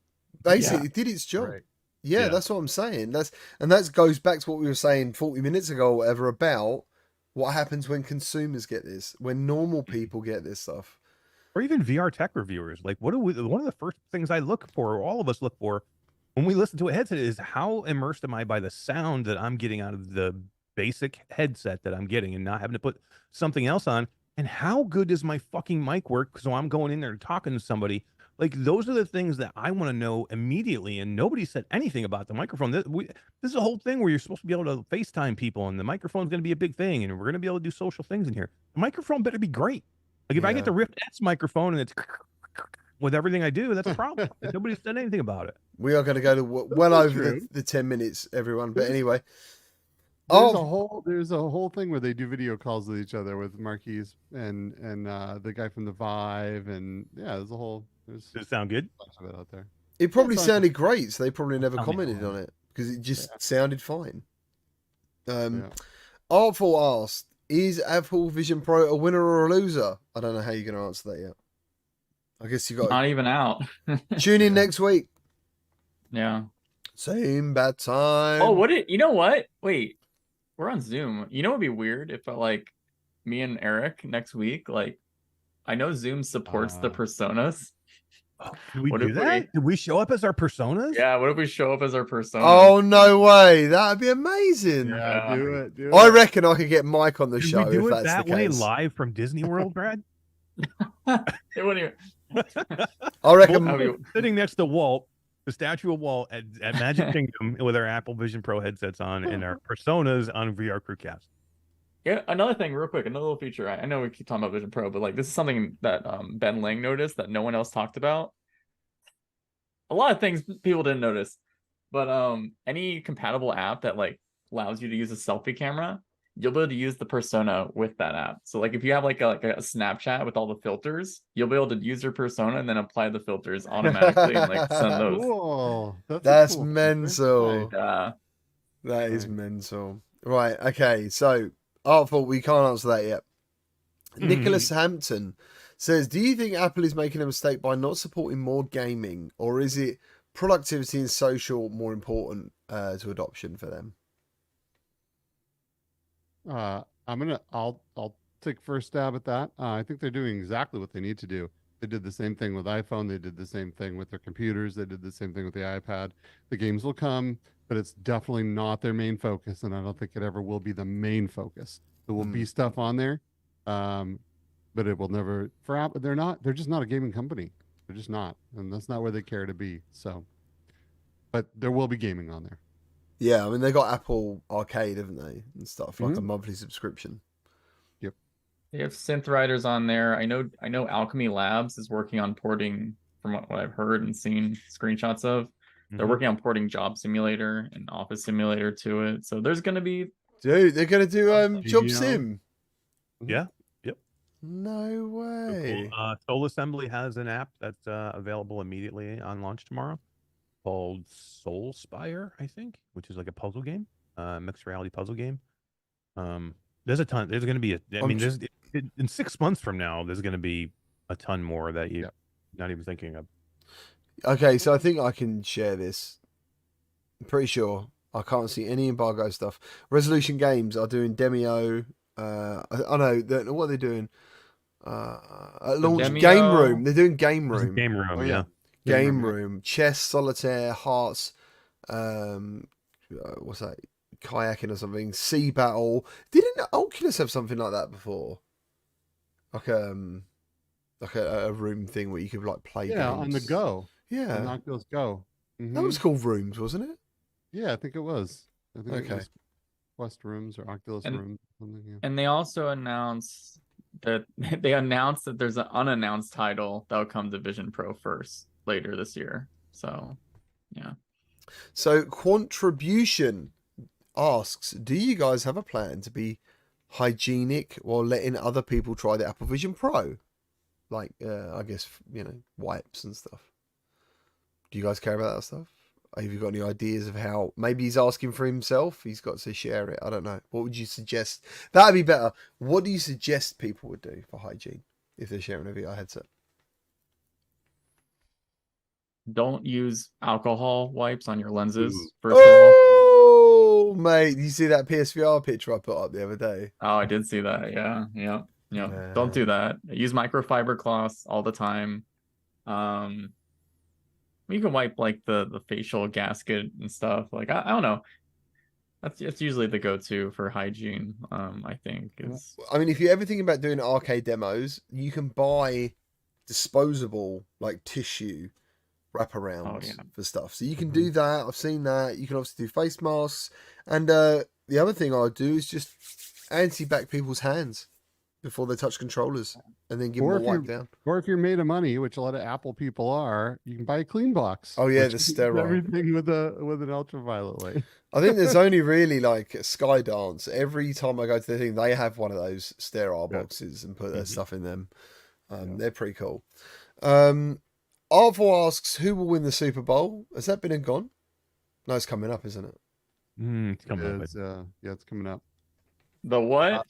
Basically, it did its job. Right. Yeah, Yeah. that's what I'm saying. That goes back to what we were saying 40 minutes ago or whatever about what happens when consumers get this, when normal people get this stuff. Or even VR tech reviewers. Like, one of the first things I look for, or all of us look for, when we listen to a headset, is how immersed am I by the sound that I'm getting out of the basic headset that I'm getting, and not having to put something else on. And how good does my fucking mic work? So I'm going in there and talking to somebody. Like, those are the things that I want to know immediately. And nobody said anything about the microphone. This is a whole thing where you're supposed to be able to FaceTime people, and the microphone's going to be a big thing, and we're going to be able to do social things in here. The microphone better be great. Like, if I Yeah. get the Rift S microphone and it's with everything I do, that's a problem. Nobody said anything about it. We are going to go to well not over true. the 10 minutes, everyone. But There's- anyway. There's a whole thing where they do video calls with each other with Marquise and the guy from the Vive, and yeah, there's Does it sound good? a bunch of it out there. It probably it's sounded great, so they probably never Sounded commented fine. on it because it just sounded fine. Yeah. Artful asked, is Apple Vision Pro a winner or a loser? I don't know how you're going to answer that yet. I guess you got Not even out. to tune in next week. Yeah. Same bad time. Oh, you know what? Wait, we're on Zoom. You know, it'd be weird if like me and Eric next week, like, I know Zoom supports the personas. Did we What do if that? Did we show up as our personas? Yeah, what if we show up as our personas? Oh, no way. That'd be amazing. Yeah, do it. I reckon I could get Mike on the Did show we do if it that's that the way case. live from Disney World, Brad? It wouldn't even... I reckon. Both sitting next to Walt, the statue of Walt at Magic Kingdom, with our Apple Vision Pro headsets on and our personas on VR CruCast. Yeah, another thing, real quick, another little feature. I know we keep talking about Vision Pro, but like this is something that Ben Lang noticed that no one else talked about. A lot of things people didn't notice, but any compatible app that like allows you to use a selfie camera, you'll be able to use the persona with that app. So like if you have like a Snapchat with all the filters, you'll be able to use your persona and then apply the filters automatically and like send those. Cool. That's cool feature. mental. Nice. That is Right. mental. Right. Okay. So, Artful, we can't answer that yet. Nicholas Hampton says, do you think Apple is making a mistake by not supporting more gaming, or is it productivity and social more important to adoption for them? I'll take first stab at that. I think they're doing exactly what they need to do. They did the same thing with iPhone. They did the same thing with their computers. They did the same thing with the iPad. The games will come, but it's definitely not their main focus, and I don't think it ever will be the main focus. There will be stuff on there, but it will never. For Apple, they're just not a gaming company. They're just not, and that's not where they care to be. So, but there will be gaming on there. Yeah, I mean, they got Apple Arcade, haven't they, and stuff, like a monthly subscription. Yep. They have synth writers on there. I know Alchemy Labs is working on porting, from what I've heard and seen screenshots of. They're working on porting Job Simulator and Office Simulator to it. So there's going to be... Dude, they're going to do Job GGO. Sim. Yeah. Yep. No way. Soul Assembly has an app that's available immediately on launch tomorrow called Soul Spire, I think, which is like a puzzle game, mixed reality puzzle game. There's a ton. There's going to be in 6 months from now, there's going to be a ton more that you're not even thinking of. Okay, so I think I can share this. I'm pretty sure. I can't see any embargo stuff. Resolution Games are doing Demio. I know. What are they doing? At launch, Demio- Game Room. They're doing Game There's a Room. game room, Oh, yeah. yeah. Game Room. Chess, Solitaire, Hearts. What's that? Kayaking or something. Sea Battle. Didn't Oculus have something like that before? Like a room thing where you could like play games. On the go. Yeah. On Oculus Go. That was called Rooms, wasn't it? Yeah, I think it was. I think it Okay. was Quest Rooms or Oculus Rooms. Something, yeah. And they also announced that there's an unannounced title that'll come to Vision Pro first later this year. So, yeah. So Quantribution asks, do you guys have a plan to be hygienic while letting other people try the Apple Vision Pro? Like, I guess, wipes and stuff. Do you guys care about that stuff? Have you got any ideas of how? Maybe he's asking for himself. He's got to share it. I don't know. What would you suggest? That'd be better. What do you suggest people would do for hygiene if they're sharing a VR headset? Don't use alcohol wipes on your lenses, first of all. Oh, mate, you see that PSVR picture I put up the other day? Oh, I did see that. Yeah. Man. Don't do that. Use microfiber cloths all the time. You can wipe like the facial gasket and stuff. Like I don't know. That's usually the go-to for hygiene. I think is. I mean, if you're ever thinking about doing arcade demos, you can buy disposable like tissue wraparounds for stuff. So you can do that. I've seen that. You can obviously do face masks. And the other thing I do is just anti-back people's hands before they touch controllers and then give them a wipe down. Or if you're made of money, which a lot of Apple people are, you can buy a clean box. Oh yeah, which the keeps sterile. everything with an ultraviolet light. I think there's only really like Skydance. Every time I go to the thing, they have one of those sterile boxes and put their stuff in them. They're pretty cool. Artful asks, who will win the Super Bowl? Has that been and gone? No, it's coming up, isn't it? It's coming up. Yeah, it's coming up. The what?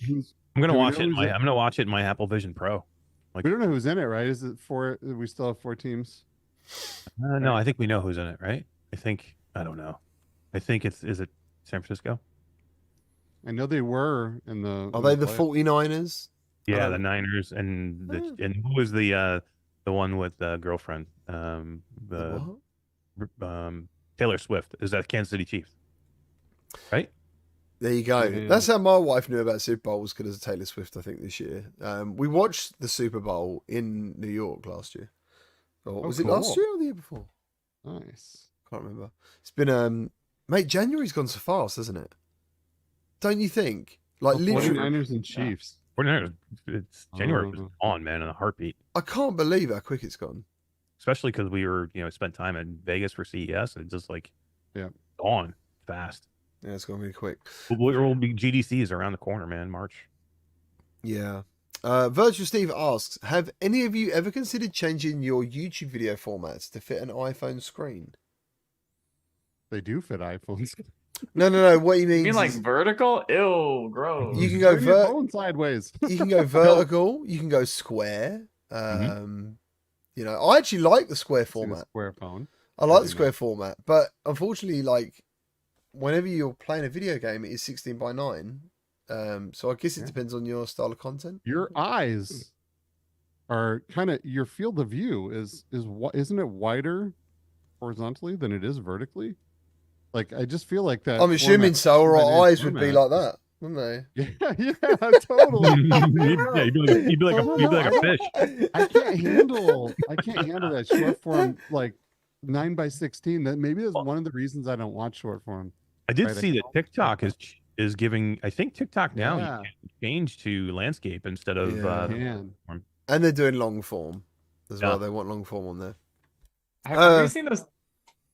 I'm gonna watch it. I'm gonna watch it in my Apple Vision Pro. Like, we don't know who's in it, right? Is it four? We still have 4 teams. No, I think we know who's in it, right? I don't know. I think is it San Francisco? I know they were in the. Are they the 49ers? Yeah, the Niners and who was the one with the girlfriend? Taylor Swift. Is that Kansas City Chiefs? Right? There you go. Yeah. That's how my wife knew about Super Bowls because of Taylor Swift, I think, this year. We watched the Super Bowl in New York last year. Was it last year or the year before? Nice. Can't remember. It's been, mate, January's gone so fast, hasn't it? Don't you think? Like, literally. 49ers and Chiefs. It's January was on, man, in a heartbeat. I can't believe how quick it's gone. Especially because we were, spent time in Vegas for CES and just gone fast. Yeah, it's gone really quick. Will be GDCs around the corner, man. March. Yeah. Virtual Steve asks, have any of you ever considered changing your YouTube video formats to fit an iPhone screen? They do fit iPhones. No. What he means? You mean like vertical? Ew, gross. You can go phone sideways. You can go vertical. You can go square. I actually like the square format. Square phone. I like the square format, but unfortunately, like whenever you're playing a video game, it is 16:9. So I guess it depends on your style of content. Your eyes are kind of your field of view isn't it wider horizontally than it is vertically? Like I just feel like that. I'm assuming so, or our eyes would be like that, wouldn't they? Yeah, totally. You'd be like a fish. I can't handle that short form like 9:16. That maybe that's one of the reasons I don't watch short form. I did see that TikTok is giving. I think TikTok now you can change to landscape instead of. And they're doing long form as well. They want long form on there. Have you seen those?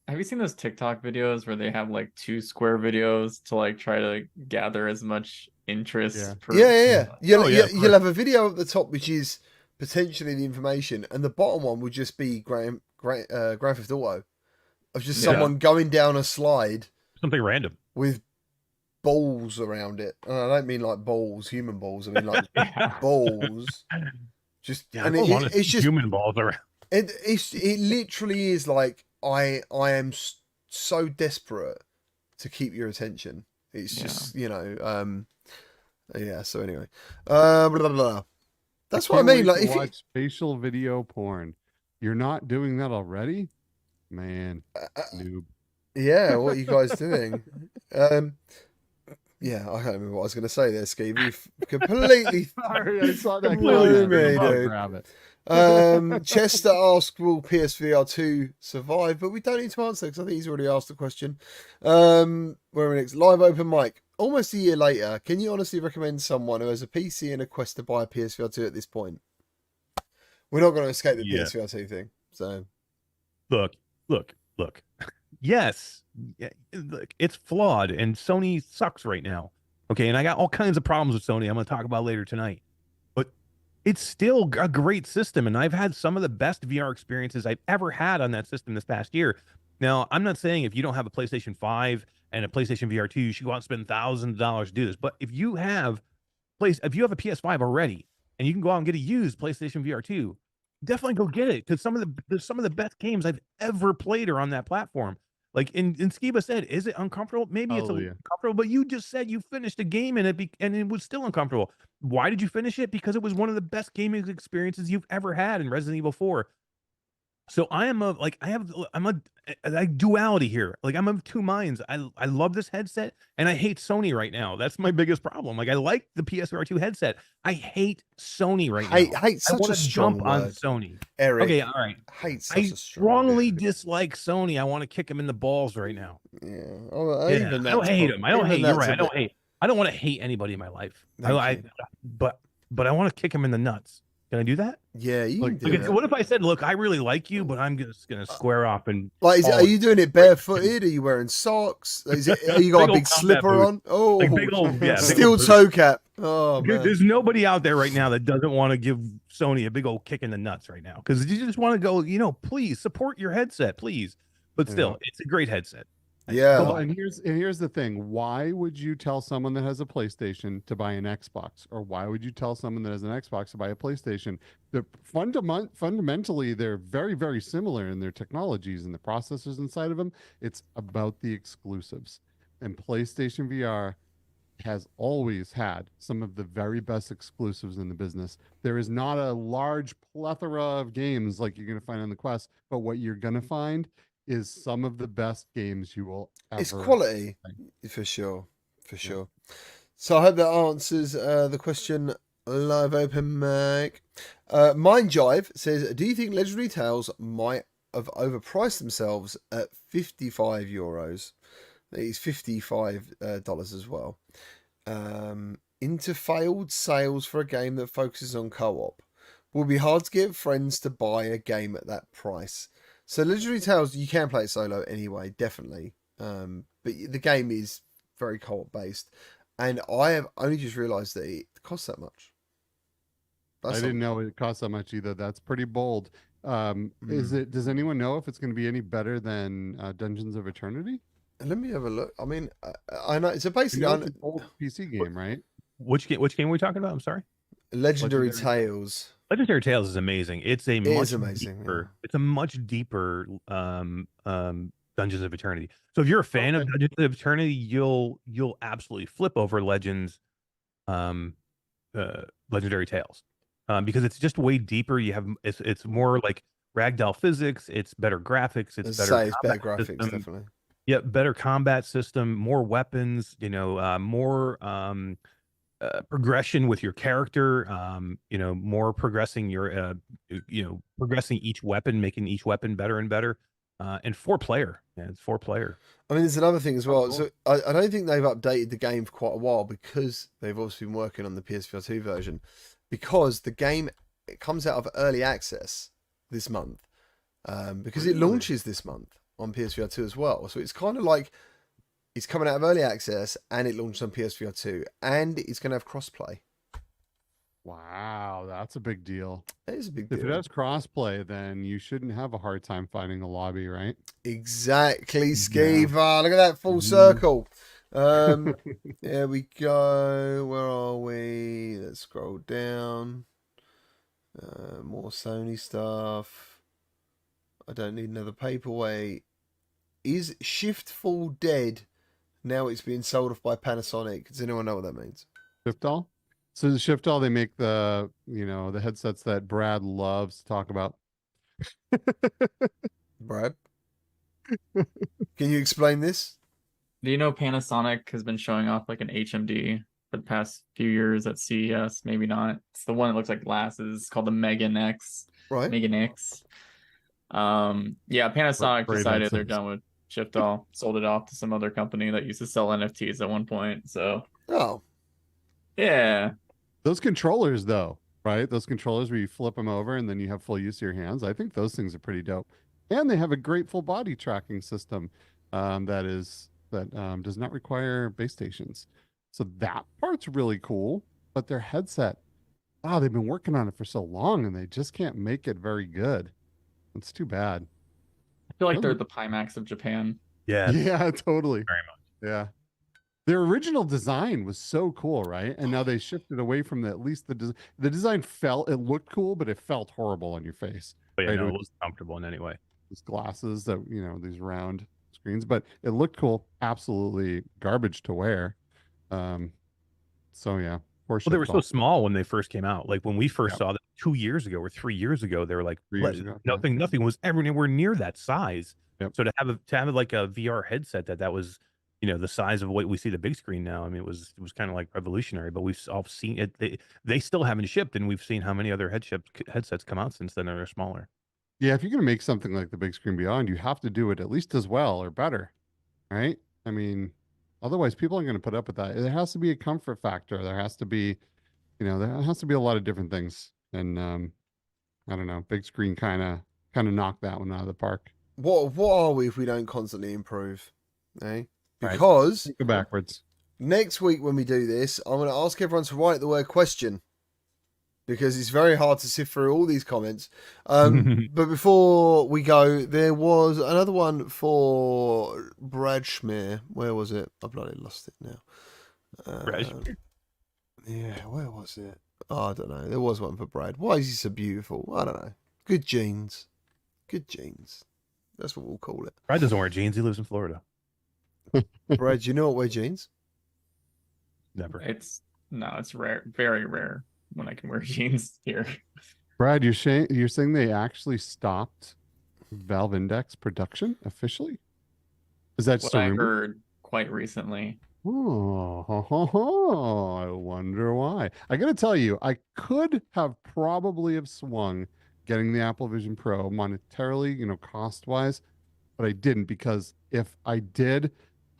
Have you seen those TikTok videos where they have like 2 square videos to like try to gather as much interest? You'll have a video at the top which is potentially the information, and the bottom one would just be Grand Theft Auto of just someone going down a slide, something random with balls around it. And I don't mean like balls, human balls. I mean like balls. It's just human balls around. It literally is like. I am so desperate to keep your attention. It's just, So anyway, blah, blah, blah. That's what I mean. Like, if you watch facial video porn, you're not doing that already, man. Noob. Yeah, what are you guys doing? I can't remember what I was going to say there, Steve. You've completely. Sorry, I saw that. Grab it. Chester asked, will PSVR 2 survive? But we don't need to answer because I think he's already asked the question. Where are we next? Live open mic. Almost a year later, can you honestly recommend someone who has a PC and a Quest to buy a PSVR 2 at this point? We're not going to escape the PSVR 2 thing. So, look. Yes, look, it's flawed, and Sony sucks right now. Okay, and I got all kinds of problems with Sony. I'm going to talk about later tonight. It's still a great system, and I've had some of the best VR experiences I've ever had on that system this past year. Now, I'm not saying if you don't have a PlayStation 5 and a PlayStation VR 2, you should go out and spend thousands of dollars to do this. But if you have a PS5 already and you can go out and get a used PlayStation VR 2, definitely go get it because some of the best games I've ever played are on that platform. Like in Skiba said, is it uncomfortable? Maybe it's a little Hallelujah. uncomfortable, but you just said you finished a game and and it was still uncomfortable. Why did you finish it? Because it was one of the best gaming experiences you've ever had in Resident Evil 4. So I'm a duality here. Like I'm of two minds. I love this headset and I hate Sony right now. That's my biggest problem. Like I like the PSVR 2 headset. I hate Sony right now. Hate I such want a to strong jump on word, Sony. Eric. Okay, all right. Hate I such a strong word. strongly dislike Sony. I want to kick him in the balls right now. Yeah, oh, Yeah, even I don't that's hate him. I don't hate. You're that's right. a I don't bit- hate. I don't want to hate anybody in my life. Thank you. But I want to kick him in the nuts. Can I do that? Yeah, you Like, can do Okay, that. what if I said, "Look, I really like you, but I'm just gonna square off and Like, call are it you doing it barefooted? Are you wearing socks? Are you got Big a old big combat slipper boot. on? Oh, like big old big steel old boot." toe cap. Oh Dude, man. there's nobody out there right now that doesn't want to give Sony a big old kick in the nuts right now because you just want to go, please support your headset, please. But still, it's a great headset. Yeah. Well, and here's the thing. Why would you tell someone that has a PlayStation to buy an Xbox? Or why would you tell someone that has an Xbox to buy a PlayStation? Fundamentally, they're very, very similar in their technologies and the processors inside of them. It's about the exclusives. And PlayStation VR has always had some of the very best exclusives in the business. There is not a large plethora of games like you're going to find on the Quest, but what you're going to find is some of the best games you will ever. It's quality, for sure. For sure. So I hope that answers the question. Live open mic. Mind Jive says, do you think Legendary Tales might have overpriced themselves at €55? It's $55 as well. Into failed sales for a game that focuses on co-op. Will be hard to get friends to buy a game at that price. So Legendary Tales, you can play it solo anyway, definitely. But the game is very co-op based. And I have only just realised that it costs that much. I didn't know it cost that much either. That's pretty bold. Does anyone know if it's going to be any better than Dungeons of Eternity? Let me have a look. I mean, I know it's basically it's an old PC game, right? Which game are we talking about? I'm sorry. Legendary Tales. Legendary Tales is amazing. It's a much amazing, deeper. It's a much deeper Dungeons of Eternity. So if you're a fan of Dungeons of Eternity, you'll absolutely flip over Legendary Tales because it's just way deeper. You have it's more like ragdoll physics. It's better graphics. It's better graphics, system. definitely. Yeah, better combat system, more weapons. More progression with your character. More progressing your progressing each weapon, making each weapon better and better. And 4-player. Yeah, it's 4-player. I mean, there's another thing as well. Cool. So I don't think they've updated the game for quite a while because they've obviously been working on the PSVR 2 version. Because the game comes out of early access this month. Because it launches this month on PSVR 2 as well. So it's kind of like it's coming out of early access and it launched on PSVR 2 and it's going to have crossplay. Wow, that's a big deal. It is a big If deal. it has crossplay, then you shouldn't have a hard time finding a lobby, right? Exactly, Skiva. Look at that full circle. There we go. Where are we? Let's scroll down. More Sony stuff. I don't need another paperweight. Is Shiftfall dead? Now it's being sold off by Panasonic. Does anyone know what that means? Shiftall? So the Shiftall, they make the headsets that Brad loves to talk about. Brad? Can you explain this? Do you know Panasonic has been showing off like an HMD for the past few years at CES? Maybe not. It's the one that looks like glasses called the Megan X. Right. Megan X. Yeah, Panasonic Great decided they're headsets. done with Shiftall, sold it off to some other company that used to sell NFTs at one point. So Oh. yeah. Those controllers, though, right? Those controllers where you flip them over and then you have full use of your hands. I think those things are pretty dope. And they have a great full body tracking system that does not require base stations. So that part's really cool. But their headset, they've been working on it for so long and they just can't make it very good. It's too bad. feel like they're Doesn't- the Pimax of Japan. Yeah, Yeah, totally. very much. Yeah. Their original design was so cool, right? And now they shifted away from at least the design it looked cool, but it felt horrible on your face. But yeah, Right? no, It it was wasn't comfortable in any way. these glasses that, these round screens, but it looked cool. Absolutely garbage to wear. So yeah, poor Well, they were so Shift small when they first came out. Like when we first Yep. saw them 2 years ago or 3 years ago, they were like 3 years ago, yeah. nothing was ever anywhere near that size. Yep. So to have like a VR headset that was, the size of what we see the big screen now. I mean, it was kind of like revolutionary. But we've all seen it. They still haven't shipped, and we've seen how many other headsets come out since then that are smaller. Yeah, if you're going to make something like the big screen beyond, you have to do it at least as well or better, right? I mean, otherwise people aren't going to put up with that. There has to be a comfort factor. There has to be, there has to be a lot of different things. And I don't know, big screen kind of knocked that one out of the park. What are we if we don't constantly improve? Eh? Right. Because Go backwards. next week when we do this, I'm going to ask everyone to write the word question, because it's very hard to sift through all these comments. But before we go, there was another one for Brad Schmear. Where was it? I bloody lost it now. Brad Schmear? Yeah, where was it? Oh, I don't know. There was one for Brad. Why is he so beautiful? I don't know. Good genes. Good genes. That's what we'll call it. Brad doesn't wear jeans. He lives in Florida. Brad, do you know what wear jeans? Never. It's rare, very rare when I can wear jeans here. Brad, you're saying they actually stopped Valve Index production officially? Is that just What a I rumor? heard quite recently. Oh, I wonder why. I got to tell you, I could have probably have swung getting the Apple Vision Pro monetarily, cost-wise, but I didn't, because if I did,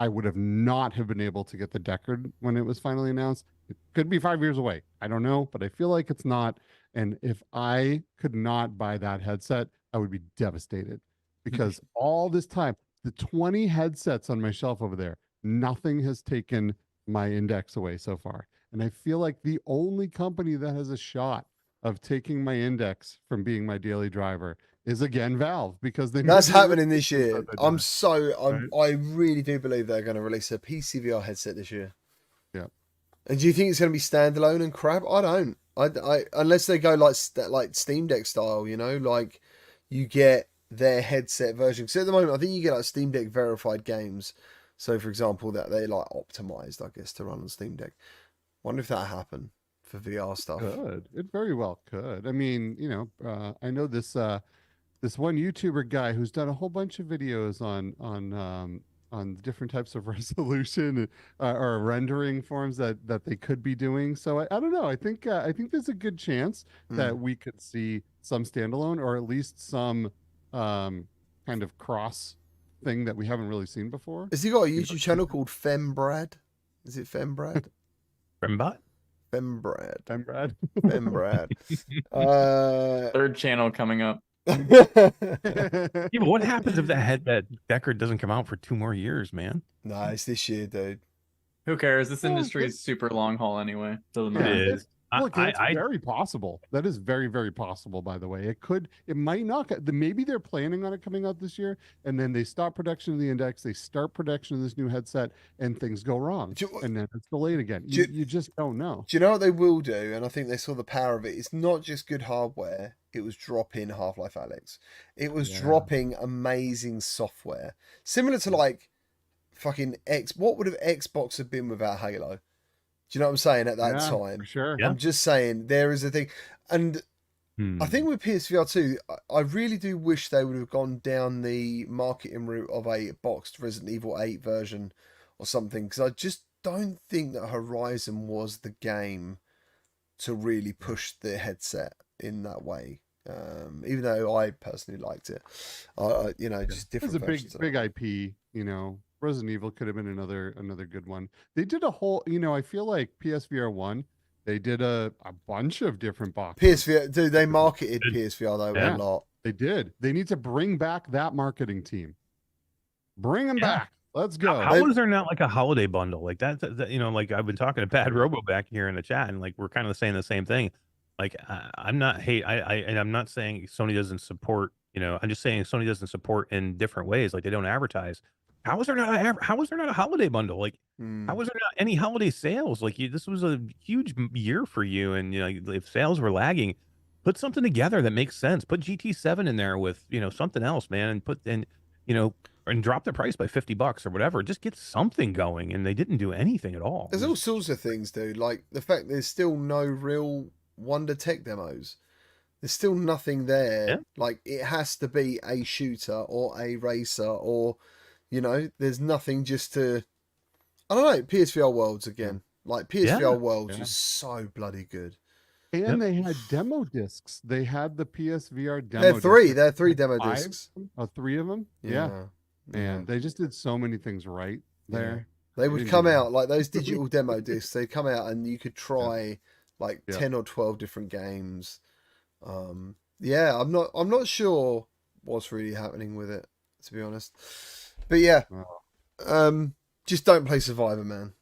I would have not have been able to get the Deckard when it was finally announced. It could be 5 years away. I don't know, but I feel like it's not. And if I could not buy that headset, I would be devastated, because all this time, the 20 headsets on my shelf over there, nothing has taken my index away so far. And I feel like the only company that has a shot of taking my index from being my daily driver is again Valve, because That's happening this year. Right. I really do believe they're going to release a PCVR headset this year. Yeah. And do you think it's going to be standalone and crap? I don't. I unless they go like Steam Deck style, like you get their headset version. Because at the moment, I think you get like Steam Deck verified games. So, for example, that they like optimized, I guess, to run on Steam Deck. Wonder if that happened for VR stuff. Could. It very well could. I mean, I know this this one YouTuber guy who's done a whole bunch of videos on different types of resolution or rendering forms that they could be doing. So I don't know. I think there's a good chance that we could see some standalone, or at least some kind of cross thing that we haven't really seen before. Has he got a YouTube channel called FemBrad? Is it FemBrad? Rembot? FemBrad. I'm Brad. FemBrad. Third channel coming up. Yeah, but what happens if that Deckard doesn't come out for 2 more years, man? No, it's this year, dude. Who cares? This Well, industry is super long haul anyway. Doesn't Yeah, matter. It is. Look, it's I very possible. That is very, very possible, by the way. It might not. Maybe they're planning on it coming out this year, and then they stop production of the Index, they start production of this new headset, and things go wrong. And then it's delayed again. You just don't know. Do you know what they will do? And I think they saw the power of it. It's not just good hardware. It was dropping Half-Life Alyx. It was dropping amazing software. Similar to like fucking what would have Xbox have been without Halo? Do you know what I'm saying at that time? For sure. Yeah. I'm just saying there is a thing. And I think with PSVR 2, I really do wish they would have gone down the marketing route of a boxed Resident Evil 8 version or something, because I just don't think that Horizon was the game to really push the headset in that way. Even though I personally liked it, just different. It's a big IP. Resident Evil could have been another good one. They did a whole. I feel like PSVR 1. They did a bunch of different boxes. PSVR, dude, they marketed PSVR though a lot. They did. They need to bring back that marketing team. Bring them back. Let's go. How is there not like a holiday bundle like that? Like I've been talking to Bad Robo back here in the chat, and like we're kind of saying the same thing. Like I'm not saying Sony doesn't support I'm just saying Sony doesn't support in different ways. Like they don't advertise. How is there not a holiday bundle? Like how was there not any holiday sales? Like this was a huge year for you, and if sales were lagging, put something together that makes sense. Put GT7 in there with something else, man, and drop the price by $50 or whatever. Just get something going, and they didn't do anything at all. There's all sorts of things, dude. Like the fact there's still no real Wonder Tech demos. There's still nothing there. Yeah. Like it has to be a shooter or a racer or, there's nothing just to. I don't know. PSVR Worlds again. Like PSVR Worlds was so bloody good. And they had demo discs. They had the PSVR demo. They're three demo discs. Oh, 3 of them. Yeah. And they just did so many things right there. They would come out like those digital demo discs. They'd come out and you could try like 10 or 12 different games. I'm not sure what's really happening with it, to be honest. But just don't play Survivor, man.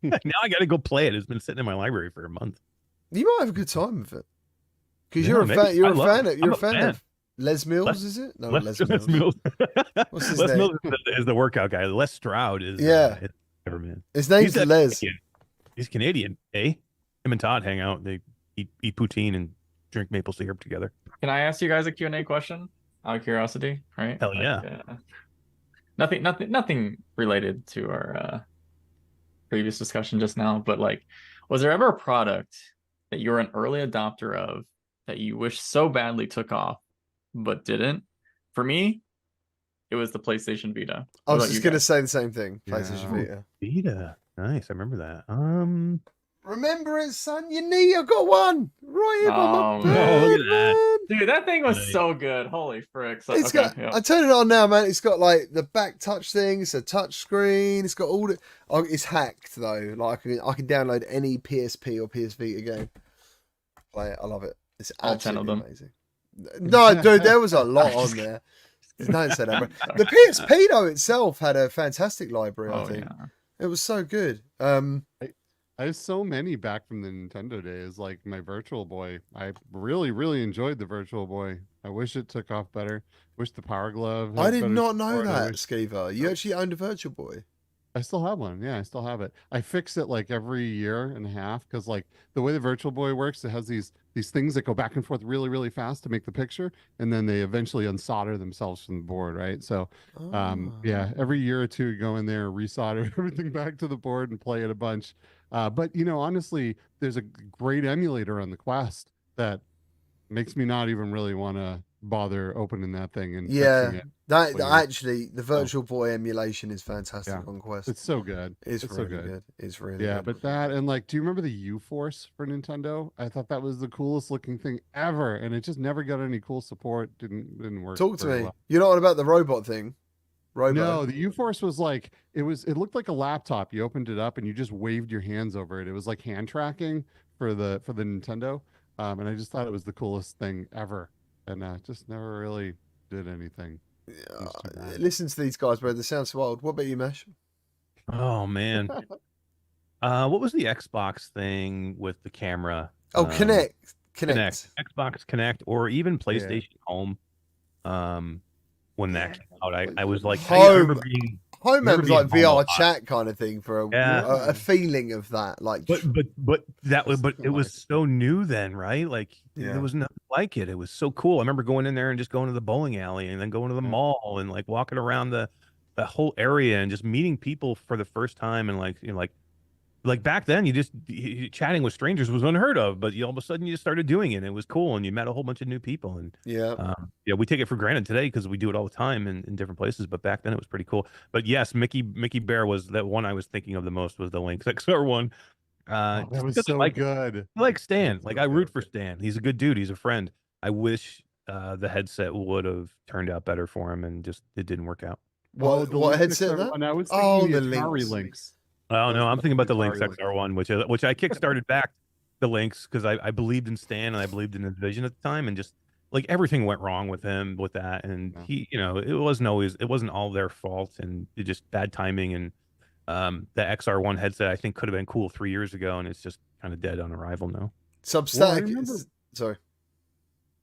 Now I got to go play it. It's been sitting in my library for a month. You might have a good time with it because you're a fan of Les Mills, is it? No, Les Mills. What's his name? Mills is the workout guy. Les Stroud is man. His name's Les. He's Canadian, eh? Him and Todd hang out. They eat poutine and drink maple syrup together. Can I ask you guys a Q&A question out of curiosity? Right? Hell yeah. Nothing related to our previous discussion just now, but like, was there ever a product that you're an early adopter of that you wish so badly took off but didn't? For me, it was the PlayStation Vita. I was just gonna say the same thing. PlayStation Vita. Vita, nice. I remember that. Remember it, son. You need. I got one right here by my bed, look at that. Dude, that thing was so good. Holy frick! So, I turn it on now, man. It's got like the back touch thing. It's a touch screen. It's got all the. Oh, it's hacked though. Like I can download any PSP or PS Vita game. Play it. I love it. It's all 10 of them. Amazing. No, dude, there was a lot on there. Don't say that, bro. The PSP though itself had a fantastic library. I think it was so good. I have so many back from the Nintendo days, like my Virtual Boy. I really, really enjoyed the Virtual Boy. I wish it took off better. Wish the Power Glove. I did not know that, Skeever. You actually owned a Virtual Boy. I still have one. Yeah, I still have it. I fix it like every year and a half because like the way the Virtual Boy works, it has these things that go back and forth really, really fast to make the picture, and then they eventually unsolder themselves from the board, right? So, every year or two, go in there, resolder everything back to the board, and play it a bunch. But honestly, there's a great emulator on the Quest that makes me not even really want to bother opening that thing and fixing it. Actually, the Virtual Boy emulation is fantastic on Quest. It's so good. It's really so good. It's really good. But that and like, do you remember the U-Force for Nintendo? I thought that was the coolest looking thing ever, and it just never got any cool support. Didn't work. Talk to me. Well. You're not on about the robot thing. No, the U-Force was like it looked like a laptop. You opened it up and you just waved your hands over it. It was like hand tracking for the Nintendo, and I just thought it was the coolest thing ever, and just never really did anything. Listen to these guys, bro. They sound so old. What about you, Mesh? Oh man, what was the Xbox thing with the camera? Oh, Connect. Xbox Connect, or even PlayStation Home. When that came out, I was like, Home was like VR chat kind of thing for a feeling of that, like. But it was so new then, right? Like there was nothing like it. It was so cool. I remember going in there and just going to the bowling alley and then going to the mall and like walking around the whole area and just meeting people for the first time and like back then, chatting with strangers was unheard of, but all of a sudden you just started doing it. And it was cool, and you met a whole bunch of new people. And we take it for granted today because we do it all the time in different places. But back then it was pretty cool. But yes, Mickey Bear was that one I was thinking of the most, was the Lynx XR one. That was so good. I like Stan. Like I root for Stan. He's a good dude. He's a friend. I wish the headset would have turned out better for him, and just it didn't work out. What headset? I was thinking the Atari Lynx. Oh no, I'm thinking about the Lynx XR1, which I kickstarted back the Lynx because I believed in Stan and I believed in his vision at the time, and just like everything went wrong with him with that, and he, it wasn't all their fault, and it just bad timing, and the XR1 headset I think could have been cool 3 years ago, and it's just kind of dead on arrival now. Substack. Sorry.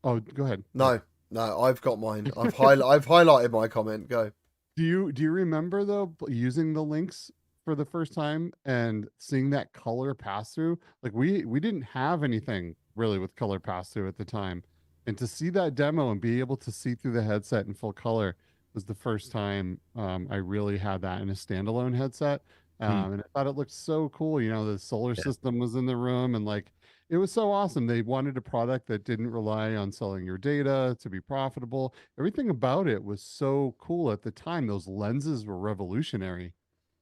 Oh, go ahead. No, No, I've got mine. I've highlighted my comment. Go. Do you remember though using the links for the first time and seeing that color pass through? Like we didn't have anything really with color pass through at the time, and to see that demo and be able to see through the headset in full color was the first time I really had that in a standalone headset. And I thought it looked so cool. You know, the solar system was in the room, and like it was so awesome. They wanted a product that didn't rely on selling your data to be profitable. Everything about it was so cool at the time. Those lenses were revolutionary,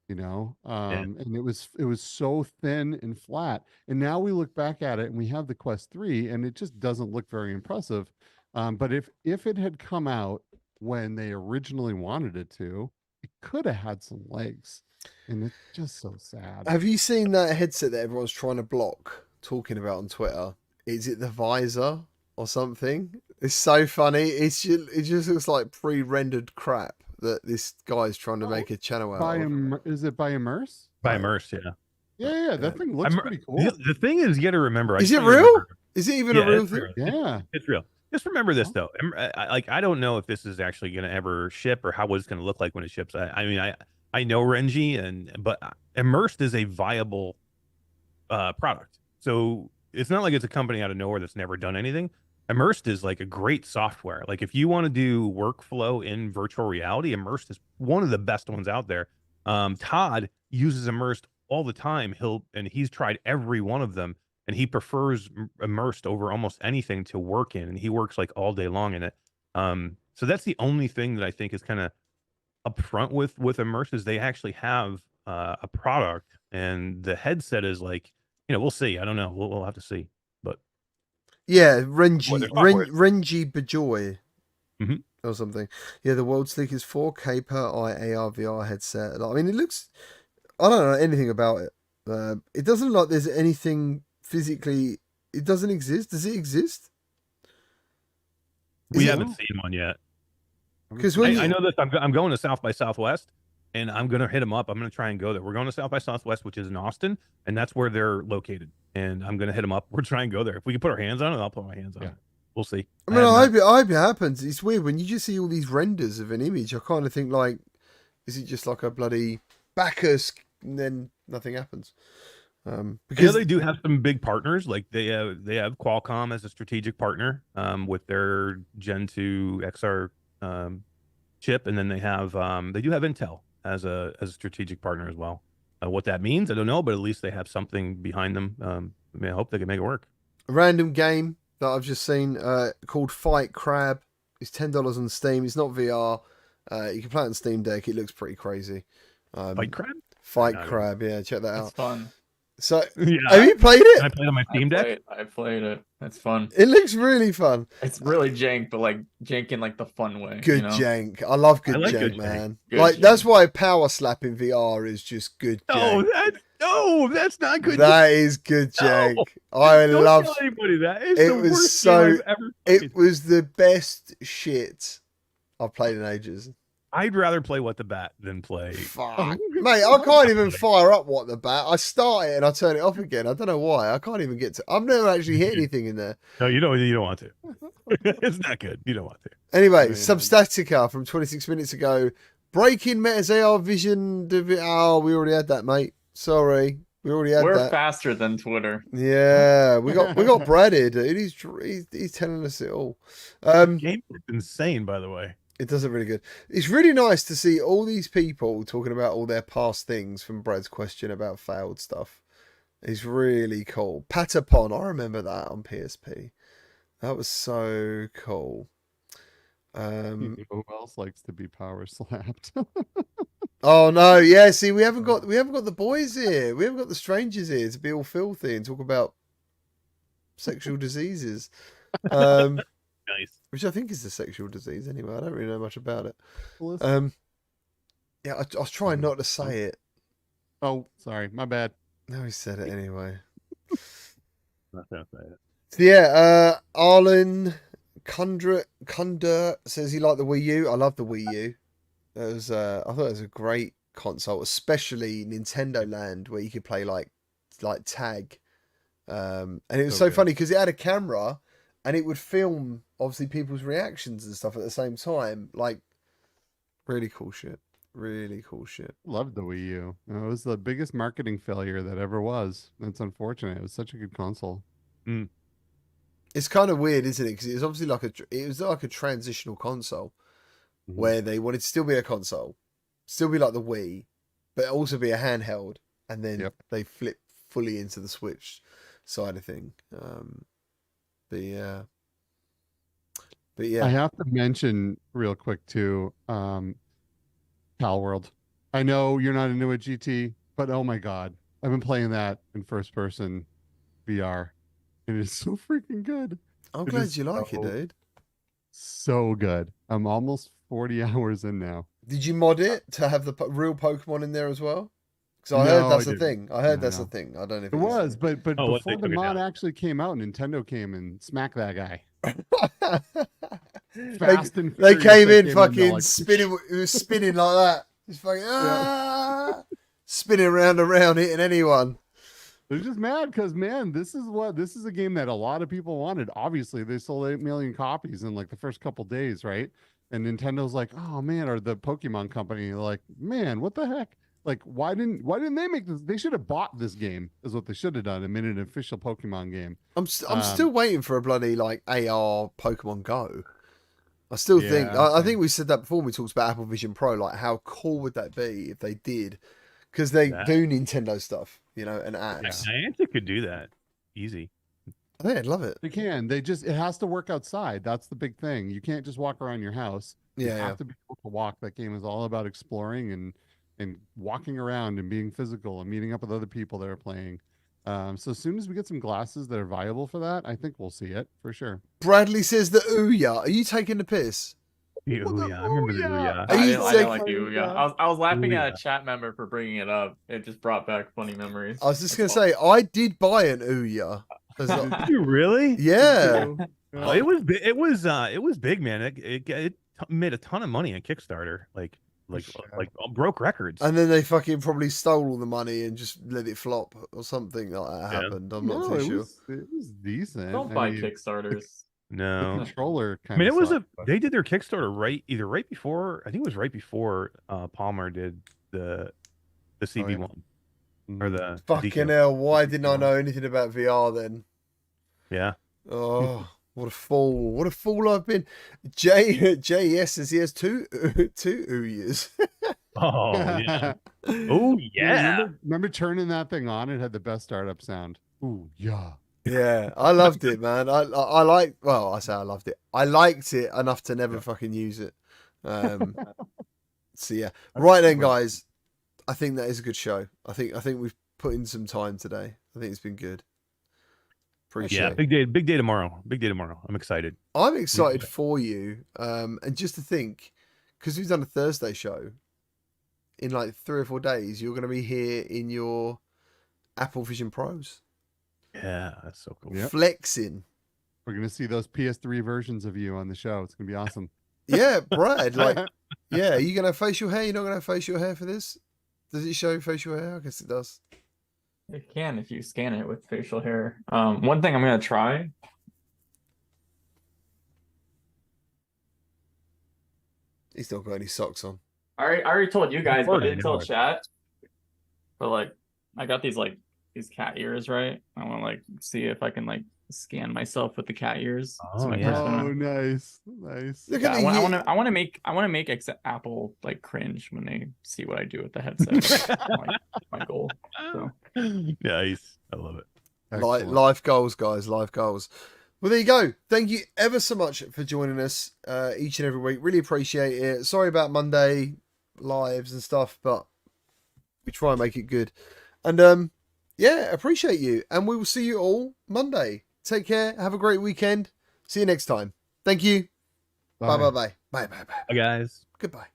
you know, and it was so thin and flat. And now we look back at it and we have the Quest 3 and it just doesn't look very impressive. But if it had come out when they originally wanted it to, it could have had some legs. And it's just so sad. Have you seen that headset that everyone's trying to block talking about on Twitter? Is it the visor or something? It's so funny. It just looks like pre-rendered crap that this guy's trying to make a channel out of. Is it by Immerse? By Immerse, yeah. Yeah, that thing looks pretty cool. The thing is, you got to remember. Is it real? Is it even a real thing? Yeah, it's real. Just remember this though. I don't know if this is actually going to ever ship or how it's going to look like when it ships. I mean, I know Renji, but Immersed is a viable product. So it's not like it's a company out of nowhere that's never done anything. Immersed is like a great software. Like if you want to do workflow in virtual reality, Immersed is one of the best ones out there. Todd uses Immersed all the time. He's tried every one of them, and he prefers Immersed over almost anything to work in, and he works like all day long in it. So that's the only thing that I think is kind of upfront with Immersed is they actually have a product, and the headset is like, we'll see. I don't know. We'll have to see. But yeah, Renji Bajoy or something. Yeah, the world's sleekest 4K per eye AR VR headset. I mean, it looks. I don't know anything about it. It doesn't look like there's anything physically. It doesn't exist. Does it exist? We haven't seen one yet. Because I know that I'm going to South by Southwest, and I'm going to hit them up. I'm going to try and go there. We're going to South by Southwest, which is in Austin, and that's where they're located. And I'm going to hit them up. We're trying to go there. If we can put our hands on it, I'll put my hands on it. We'll see. I mean, I hope it happens. It's weird when you just see all these renders of an image. I kind of think like, is it just like a bloody Bacchus, and then nothing happens? Because they do have some big partners. Like they have Qualcomm as a strategic partner with their Gen 2 XR chip, and then they do have Intel as a strategic partner as well. What that means, I don't know, but at least they have something behind them. I mean, I hope they can make it work. A random game that I've just seen called Fight Crab. It's $10 on Steam. It's not VR. You can play it on Steam Deck. It looks pretty crazy. Fight Crab? Fight Crab, yeah, check that out. It's fun. So, yeah. Have you played it? I played on my Steam Deck. I played it. It's fun. It looks really fun. It's really jank, but like jank in like the fun way. Good jank. I love good like jank, good man. Good Like jank. that's why power slap in VR is just good jank. That's not good. That is good jank. I Don't love tell anybody that. It's it. the Was worst so. game I've ever played. It was the best shit I've played in ages. I'd rather play What the Bat than play. Fuck. Mate, I can't even fire up What the Bat. I start it and I turn it off again. I don't know why. I can't even get to. I've never actually hit anything in there. No, you don't want to. It's not good. You don't want to. Anyway, Yeah. Substatica from 26 minutes ago. Breaking Meta's AR vision. Oh, we already had that, mate. Sorry. We already had We're that. faster than Twitter. Yeah, we got Brad here, dude. He's telling us it all. Game is insane, by the way. It does it really good. It's really nice to see all these people talking about all their past things from Brad's question about failed stuff. It's really cool. Patapon, I remember that on PSP. That was so cool. Who else likes to be power slapped? Oh no, yeah. See, we haven't got the boys here. We haven't got the strangers here to be all filthy and talk about sexual diseases. Nice. Which I think is a sexual disease anyway. I don't really know much about it. Yeah, I was trying not to say it. Oh, sorry, my bad. No, he said it anyway. Not gonna say it. So yeah, Arlen Kunder says he liked the Wii U. I love the Wii U. It was, I thought it was a great console, especially Nintendo Land, where you could play like tag. And it was so funny because it had a camera and it would film obviously people's reactions and stuff at the same time. Like, really cool shit. Really cool shit. Loved the Wii U. It was the biggest marketing failure that ever was. It's unfortunate. It was such a good console. It's kind of weird, isn't it? Because it was obviously it was like a transitional console where they wanted to still be a console, still be like the Wii, but also be a handheld, and then they flip fully into the Switch side of thing. But yeah, I have to mention real quick too, Pal World. I know you're not into a GT, but oh my god, I've been playing that in first person VR, and it's so freaking good. I'm glad you like it, dude. So good. I'm almost 40 hours in now. Did you mod it to have the real Pokemon in there as well? Because I heard that's the thing. I heard that's the thing. I don't know if it was, but Oh, before the mod actually came out, Nintendo came and smacked that guy. Fast and they Furious, came in and fucking like, spinning. It was spinning like that. Just fucking spinning around and around, hitting anyone. They're just mad because, man, this is a game that a lot of people wanted. Obviously, they sold 8 million copies in like the first couple days, right? And Nintendo's like, oh man, or the Pokemon company, like, man, what the heck? Like, why didn't they make this? They should have bought this game, is what they should have done, and made an official Pokemon game. I'm still waiting for a bloody like AR Pokemon Go. I still think I think we said that before when we talked about Apple Vision Pro. Like, how cool would that be if they did? Because they do Nintendo stuff, you know, and apps. Niantic could do that easy. I think I'd love it. They can. It has to work outside. That's the big thing. You can't just walk around your house. You have to be able to walk. That game is all about exploring and walking around and being physical and meeting up with other people that are playing. So as soon as we get some glasses that are viable for that, I think we'll see it for sure. Bradley says the Ouya. Are you taking the piss? The Ouya. I remember the Ouya. Are you I saying- like the Ouya. I was laughing at Ouya. a chat member for bringing it up. It just brought back funny memories. I was just gonna say I did buy an Ouya. Did you really? Yeah. Oh, it was big, man. It made a ton of money on Kickstarter. Like broke records. And then they fucking probably stole all the money and just let it flop or something like that happened. I'm not too sure. It was decent. Don't buy Kickstarters. No. The controller I mean, it was sucked, they did their Kickstarter right before. I think it was right before Palmer did the CV1 or the Fucking DQ. hell, why didn't I know anything about VR then? Yeah. Oh, what a fool. What a fool I've been. JES says he has two Ouyas. Oh yeah. Oh yeah. Remember turning that thing on? It had the best startup sound. Ooh yeah. Yeah, I loved it, man. I like. Well, I say I loved it. I liked it enough to never fucking use it. So yeah, right then, guys. I think that is a good show. I think we've put in some time today. I think it's been good. Appreciate it. Big day tomorrow. Big day tomorrow. I'm excited. I'm excited for you. And just to think, because we've done a Thursday show, in like 3 or 4 days, you're going to be here in your Apple Vision Pros. Yeah, that's so cool. Yep. Flexing. We're gonna see those PS3 versions of you on the show. It's gonna be awesome. Yeah, Brad. Like, yeah, are you going to have facial hair? You're not going to have facial hair for this? Does it show facial hair? I guess it does. It can if you scan it with facial hair. One thing I'm gonna try. He's not got any socks on. I already told you guys, but I didn't tell Lord. chat. But like, I got these cat ears, right? I want to like see if I can like scan myself with the cat ears. Oh, my yeah. persona. Oh, nice. Look Yeah, at the I want to make Apple like cringe when they see what I do with the headset. my goal. So. Nice. I love it. Excellent. Life goals, guys. Life goals. Well, there you go. Thank you ever so much for joining us each and every week. Really appreciate it. Sorry about Monday lives and stuff, but we try and make it good. And yeah, appreciate you. And we will see you all Monday. Take care. Have a great weekend. See you next time. Thank you. Bye bye bye. Bye bye bye. Bye, guys. Goodbye.